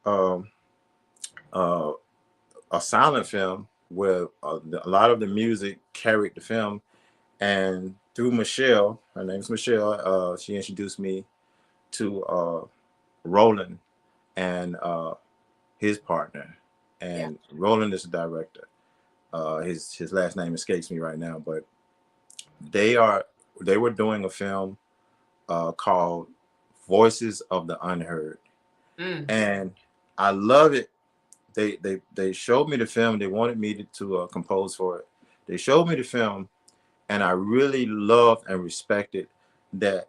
a silent film where a lot of the music carried the film, and through Michelle, her name's Michelle, she introduced me to Roland and his partner. And Roland is the director. His last name escapes me right now, but they were doing a film called Voices of the Unheard, and I love it. They showed me the film. They wanted me to compose for it. They showed me the film, and I really loved and respected that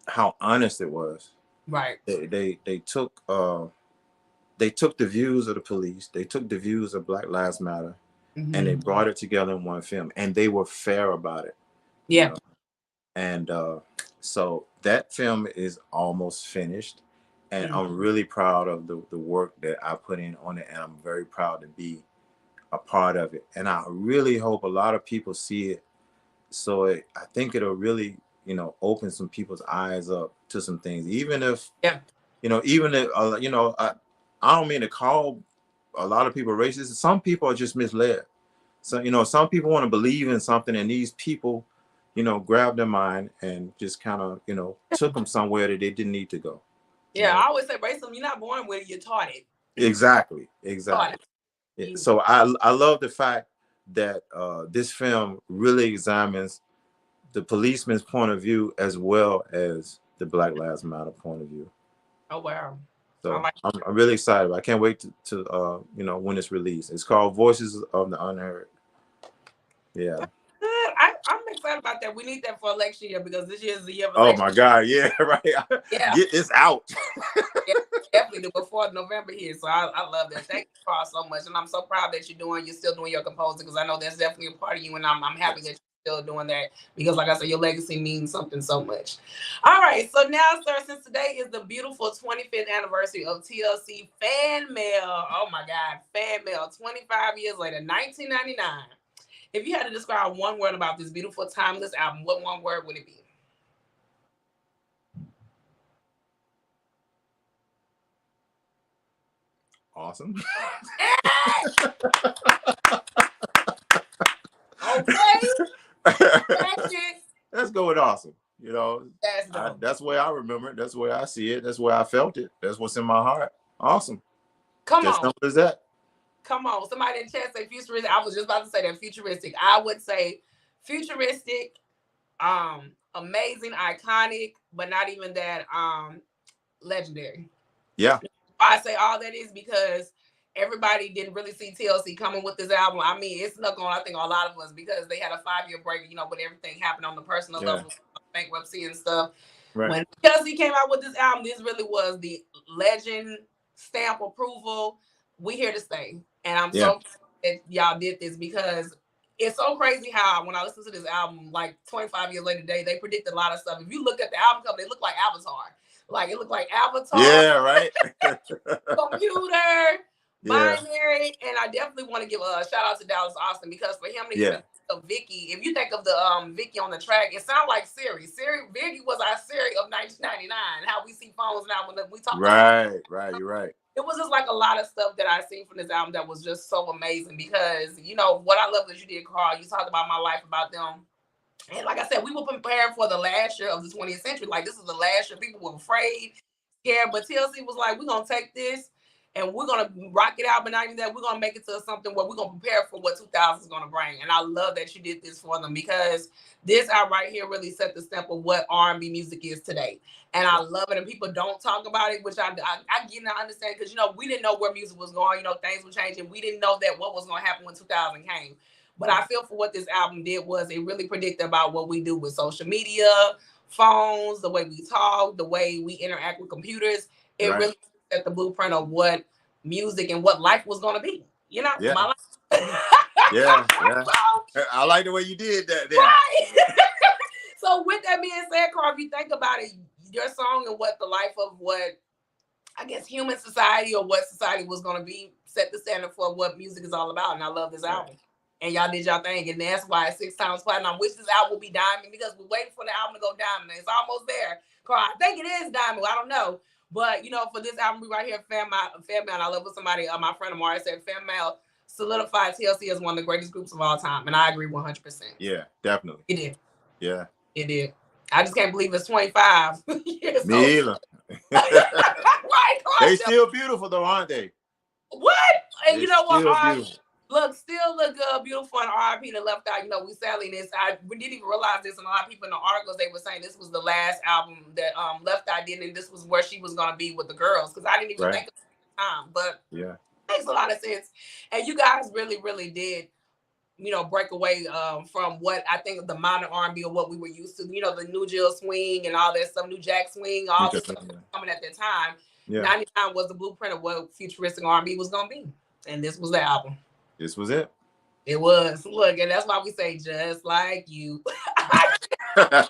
how honest it was. Right. They took the views of the police, they took the views of Black Lives Matter, and they brought it together in one film, and they were fair about it. Yeah. You know? And so that film is almost finished, and I'm really proud of the work that I put in on it, and I'm very proud to be a part of it. And I really hope a lot of people see it. So I think it'll really, you know, open some people's eyes up to some things, even if, you know, even if, you know, I don't mean to call a lot of people racist. Some people are just misled. So, you know, some people want to believe in something, and these people, you know, grabbed their mind and just kind of, you know, took them somewhere that they didn't need to go. Yeah, I always say racism, you're not born with it, you're taught it. Exactly. Yeah. So I love the fact that this film really examines the policeman's point of view as well as the Black Lives Matter point of view. Oh, wow. So I'm really excited. I can't wait to you know, when it's released. It's called Voices of the Unheard. Yeah. I'm excited about that. We need that for election year because this year is the year of election. Oh my God, yeah, right. Yeah. Get this out. Yeah, definitely before November here. So I love that. Thank you, Carl, so much. And I'm so proud that you're still doing your composing, because I know that's definitely a part of you, and I'm happy that you're still doing that, because like I said, your legacy means something so much. All right, so now, sir, since today is the beautiful 25th anniversary of TLC Fan Mail, oh my God, Fan Mail, 25 years later, 1999. If you had to describe one word about this beautiful timeless album, what one word would it be? Awesome. Okay. Let's go with awesome. You know, that's the way I remember it. That's the way I see it. That's the way I felt it. That's what's in my heart. Awesome. Come on. Simple as that. Come on. Somebody in the chat say futuristic. I was just about to say that, futuristic. I would say futuristic, amazing, iconic, but not even that legendary. Yeah. I say all that is because everybody didn't really see TLC coming with this album. I mean, it snuck on, I think, a lot of us, because they had a 5-year break, you know, when everything happened on the personal level, bankruptcy and stuff. Right. When TLC came out with this album, this really was the legend stamp approval. We here to stay. And I'm so glad that y'all did this, because it's so crazy how when I listen to this album, like 25 years later today, they predict a lot of stuff. If you look at the album cover, they look like Avatar. Like it looked like Avatar. Yeah, right. Computer, Yeah. binary, and I definitely want to give a shout out to Dallas Austin because for him to even think of Vicky, if you think of the Vicky on the track, it sounds like Siri. Vicky was our Siri of 1999. How we see phones now when we talk. Right, you're right. It was just like a lot of stuff that I seen from this album that was just so amazing because you know what I love that you did, Carl. You talked about my life, about them. And like I said, we were preparing for the last year of the 20th century. Like, this is the last year. People were afraid, scared. But TLC was like, we're going to take this and we're going to rock it out. But not only that, we're going to make it to something where we're going to prepare for what 2000 is going to bring. And I love that you did this for them because this out right here really set the step of what R&B music is today. And I love it. And people don't talk about it, which I get and I understand because, you know, we didn't know where music was going. You know, things were changing. We didn't know that what was going to happen when 2000 came. But I feel for what this album did was it really predicted about what we do with social media, phones, the way we talk, the way we interact with computers. It really set the blueprint of what music and what life was going to be. You know, my life. Yeah. I like the way you did that. There. Right. So with that being said, Carl, if you think about it, your song and what the life of what, I guess, human society or what society was going to be set the standard for what music is all about. And I love this album. And y'all did y'all thing. And that's why 6 times platinum. I wish this album would be diamond because we're waiting for the album to go diamond. It's almost there. Carl, I think it is diamond. I don't know. But, you know, for this album, we right here, FANMAIL. And I love what somebody, my friend Amari said, FANMAIL solidified TLC as one of the greatest groups of all time. And I agree 100%. Yeah, definitely. It did. Yeah. It did. I just can't believe it's 25 years old. Me either. Right, Carl. They still beautiful, though, aren't they? What? And you know what? Still look beautiful and R.I.P. that left out. You know, we sadly we didn't even realize this, and a lot of people in the articles they were saying this was the last album that Left Eye did, and this was where she was gonna be with the girls because I didn't even think of it at the time. But it makes a lot of sense. And you guys really, really did, you know, break away from what I think the modern R&B or what we were used to. You know, the new Jill swing and all that stuff, new Jack swing, all this stuff coming at that time. 99 was the blueprint of what futuristic R&B was gonna be, and this was the album. This was it. It was. Look, and that's why we say just like you. But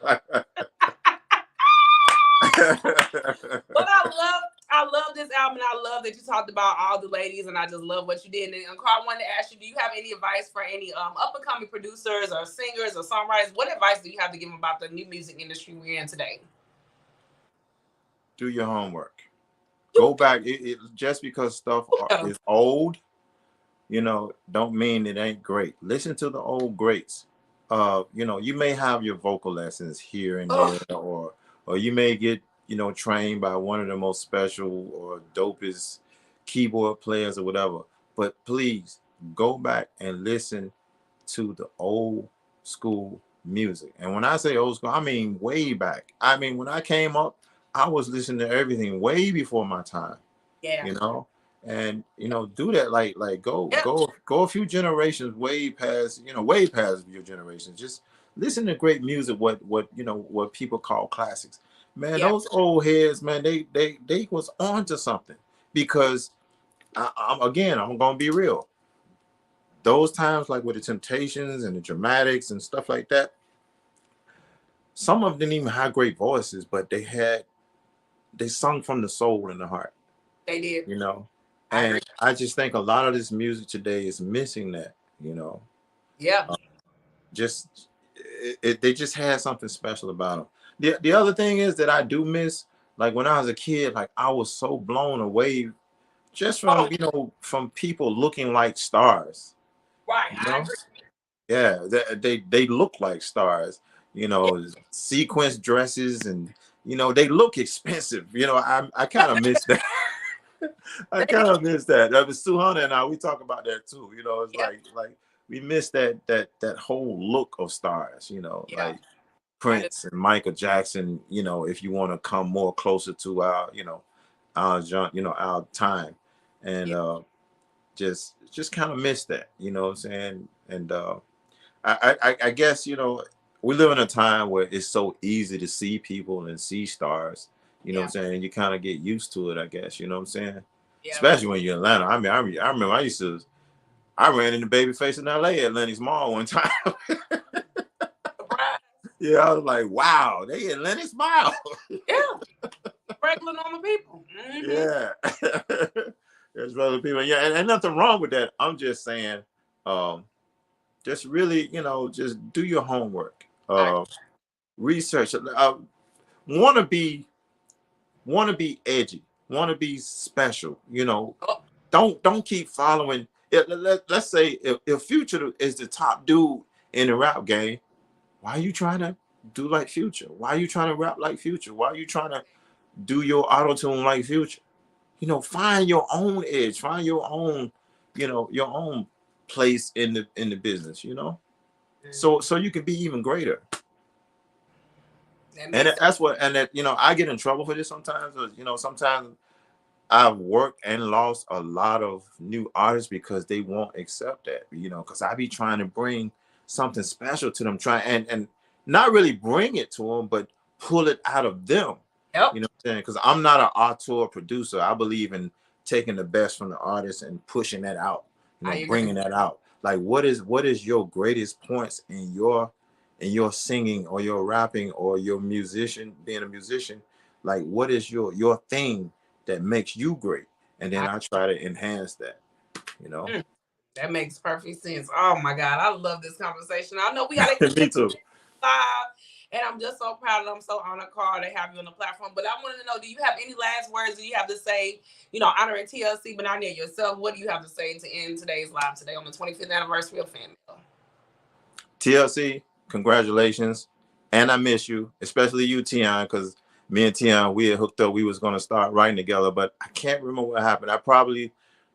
I love this album, and I love that you talked about all the ladies, and I just love what you did. And Carl, I wanted to ask you, do you have any advice for any up-and-coming producers or singers or songwriters? What advice do you have to give them about the new music industry we're in today? Do your homework. Go back. Just because stuff is old, you know, don't mean it ain't great. Listen to the old greats. You know, you may have your vocal lessons here and there, or you may get, you know, trained by one of the most special or dopest keyboard players or whatever. But please go back and listen to the old school music. And when I say old school, I mean way back. I mean, when I came up, I was listening to everything way before my time. Yeah. You know? And you know, do that like go a few generations way past your generations. Just listen to great music, what you know, what people call classics. Man, those old heads, man, they was onto something. Because I'm gonna be real. Those times, like with the Temptations and the Dramatics and stuff like that, some of them didn't even have great voices, but they sung from the soul and the heart. They did. You know. And I just think a lot of this music today is missing that, you know. Yeah. They just had something special about them. The other thing is that I do miss, like when I was a kid, like I was so blown away just from, you know, from people looking like stars. Right. You know? Yeah, they look like stars, you know, sequence dresses, and, you know, they look expensive. You know, I kind of miss that. I kind of miss that. That was 200 and now we talk about that too. You know, it's like we miss that whole look of stars, you know, like Prince and Michael Jackson, you know, if you want to come more closer to our, you know, our time. And just kind of miss that, you know what I'm saying? And I guess, you know, we live in a time where it's so easy to see people and see stars. You know what I'm saying? You kind of get used to it, I guess. You know what I'm saying? Yeah. Especially when you're in Atlanta. I mean, I remember I used to I ran into Babyface in LA at Lenny's Mall one time. Yeah, I was like, wow, they in Lenny's Mall. Yeah. Regular normal people. Mm-hmm. Yeah. There's regular people. Yeah, and nothing wrong with that. I'm just saying, just really, just do your homework. Research. Want to be edgy. Want to be special. Don't keep following. Let's say if Future is the top dude in the rap game, why are you trying to do like Future? Why are you trying to rap like Future? Why are you trying to do your auto tune like Future? Find your own edge. Find your own, your own place in the business. So you can be even greater. And that's what. And that I get in trouble for this sometimes. Sometimes I've worked and lost a lot of new artists because they won't accept that. Because I be trying to bring something special to them, and not really bring it to them, but pull it out of them. Yep. You know what I'm saying? Because I'm not an auteur producer. I believe in taking the best from the artist and pushing that out, bringing that out. Like, what is your greatest points in your singing or your rapping or your being a musician? Like, what is your thing that makes you great? And then I try to enhance that, That makes perfect sense. Oh my God, I love this conversation. I know we got to Me too. Live, and I'm just so proud and I'm so honored, Carl, to have you on the platform. But I wanted to know, do you have any last words? Do you have to say, honoring TLC, but not near yourself? What do you have to say to end today's live today on the 25th anniversary of FANMAIL? TLC, congratulations. And I miss you, especially you, Tion, because me and Tion, we had hooked up. We was going to start writing together, but I can't remember what happened.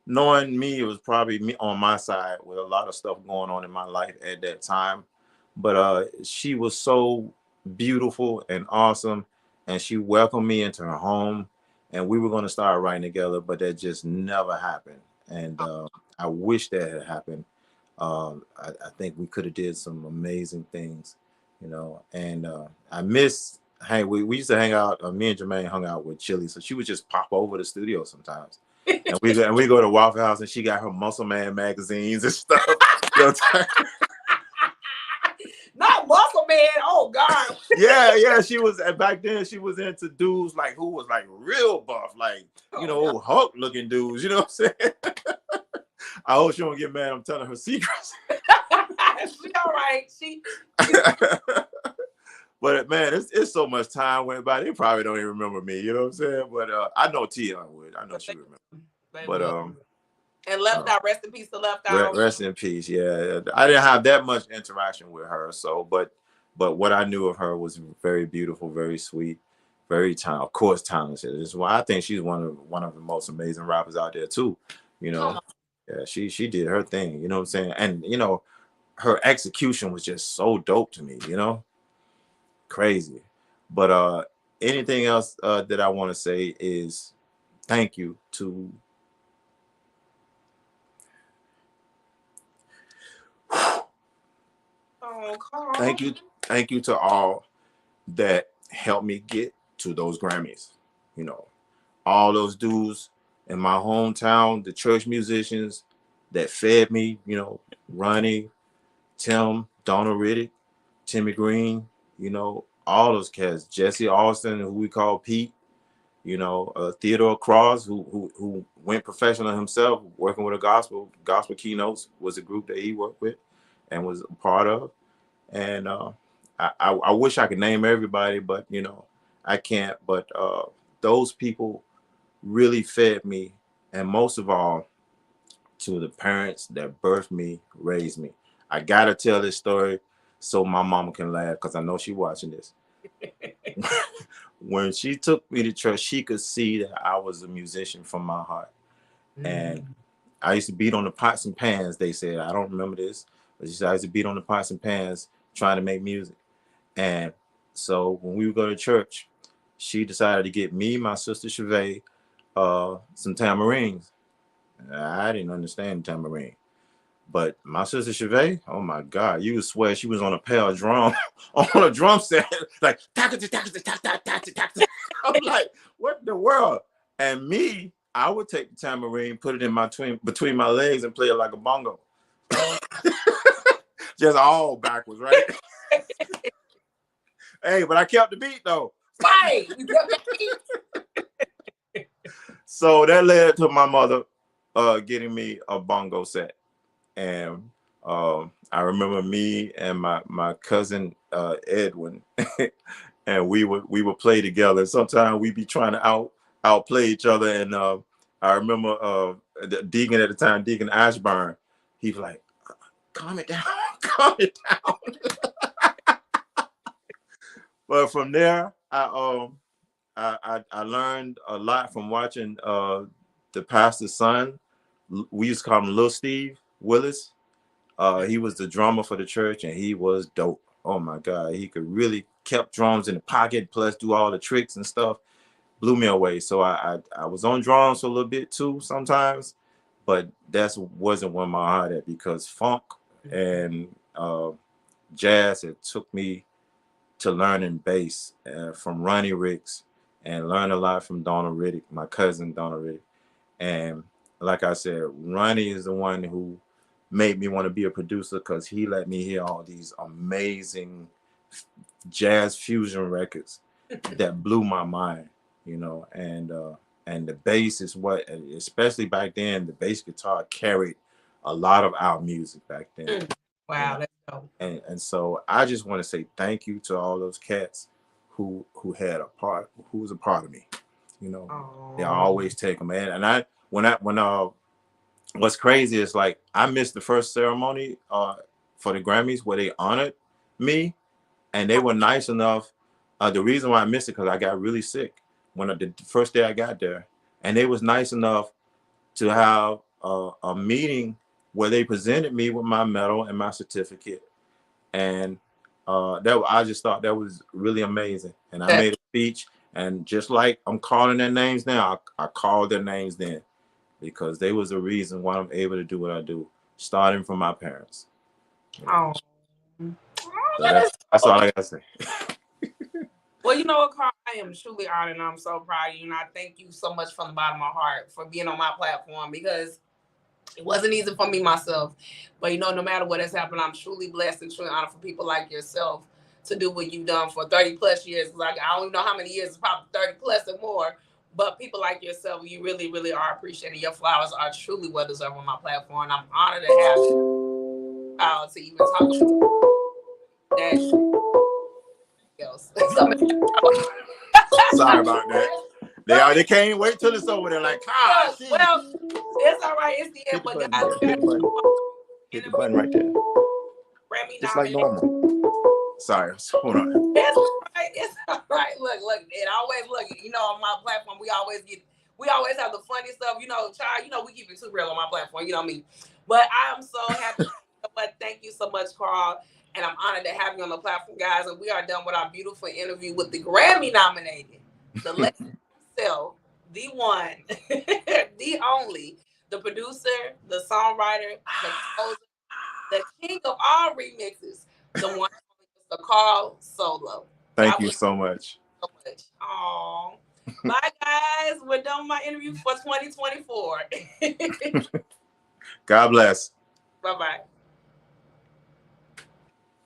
Knowing me, it was probably me on my side with a lot of stuff going on in my life at that time. But she was so beautiful and awesome, and she welcomed me into her home, and we were going to start writing together, but that just never happened. And I wish that had happened. I think we could have did some amazing things, and I miss. Hey, we used to hang out. Me and Jermaine hung out with Chili, so she would just pop over the studio sometimes, and we go to Waffle House, and she got her Muscle Man magazines and stuff. Not Muscle Man. Oh God. Yeah. She was back then. She was into dudes like who was like real buff, like old Hulk looking dudes. You know what I'm saying? I hope she don't get mad. I'm telling her secrets. She all right. She. But man, it's so much time went by. They probably don't even remember me. You know what I'm saying? But I know Tion would. I know she remember. But and Left Out, rest in peace to Left Out. Rest in peace. Yeah, I didn't have that much interaction with her. So, but what I knew of her was very beautiful, very sweet, very of course talented. This is why I think she's one of the most amazing rappers out there too. Yeah, she did her thing. You know what I'm saying? And her execution was just so dope to me. Crazy. But anything else that I want to say is thank you to thank you to all that helped me get to those Grammys. All those dudes in my hometown, the church musicians that fed me, Ronnie, Tim, Donald Riddick, Timmy Green, all those cats, Jesse Austin, who we call Pete, Theodore Cross, who went professional himself, working with Gospel Keynotes was a group that he worked with and was a part of. And I wish I could name everybody, but I can't. But those people really fed me, and most of all, to the parents that birthed me, raised me. I gotta tell this story so my mama can laugh, because I know she's watching this. When she took me to church, she could see that I was a musician from my heart. And I used to beat on the pots and pans, they said. I don't remember this, but she said I used to beat on the pots and pans trying to make music. And so when we would go to church, she decided to get me, my sister Chevette, some tamarines. I didn't understand tamarine. But my sister Chevette, oh my God, you would swear she was on a pair drum, on a drum set, like, I'm like, what in the world? And me, I would take the tamarine, put it in between my legs and play it like a bongo. Just all backwards, right? Hey, but I kept the beat though. Right. You kept the beat. So that led to my mother getting me a bongo set. And I remember me and my cousin Edwin, and we would play together. Sometimes we'd be trying to outplay each other. And I remember Deacon at the time, Deacon Ashburn, he was like, calm it down, calm it down. But from there, I learned a lot from watching the pastor's son. We used to call him Little Steve Willis. He was the drummer for the church, and he was dope. Oh my God, he could really kept drums in the pocket, plus do all the tricks and stuff. Blew me away. So I was on drums for a little bit too sometimes, but that wasn't where my heart at, because funk and jazz, it took me to learning bass from Ronnie Ricks, and learn a lot from Donald Riddick, my cousin Donald Riddick. And like I said, Ronnie is the one who made me want to be a producer, because he let me hear all these amazing jazz fusion records that blew my mind, you know. And the bass is what, especially back then, the bass guitar carried a lot of our music back then. Wow, that's dope. And so I just want to say thank you to all those cats who had a part, who was a part of me, you know. Aww. They always take them, man. And what's crazy is, like, I missed the first ceremony for the Grammys where they honored me, and they were nice enough. The reason why I missed it, because I got really sick when the first day I got there, and they was nice enough to have a meeting where they presented me with my medal and my certificate, and I just thought that was really amazing. And I made a speech, and just like I'm calling their names now, I called their names then, because they was the reason why I'm able to do what I do, starting from my parents. You know? So that's all I gotta say. Well, you know what, Carl, I am truly honored, and I'm so proud of you, and I thank you so much from the bottom of my heart for being on my platform, because it wasn't easy for me myself. But, you know, no matter what has happened, I'm truly blessed and truly honored for people like yourself to do what you've done for 30 plus years. Like, I don't even know how many years, it's probably 30 plus or more. But people like yourself, you really, really are appreciated. Your flowers are truly well deserved on my platform. And I'm honored to have you to even talk about that. Else. Sorry about that. They can't wait till it's over. They're like, ah, well, it's all right. It's the end. But guys, hit the button right there. Grammy just like normal. Sorry, hold on. It's all right. It's all right. Look. It always you know, on my platform, we always have the funny stuff. You know, child. You know, we keep it too real on my platform. You know what I mean? But I'm so happy. But thank you so much, Carl. And I'm honored to have you on the platform, guys. And we are done with our beautiful interview with the Grammy nominated, the legend himself, the one, the only, the producer, the songwriter, the composer, the king of all remixes, the one, the Carl So-Lowe. Thank you so much. Aww. Bye, guys. We're done with my interview for 2024. God bless. Bye-bye.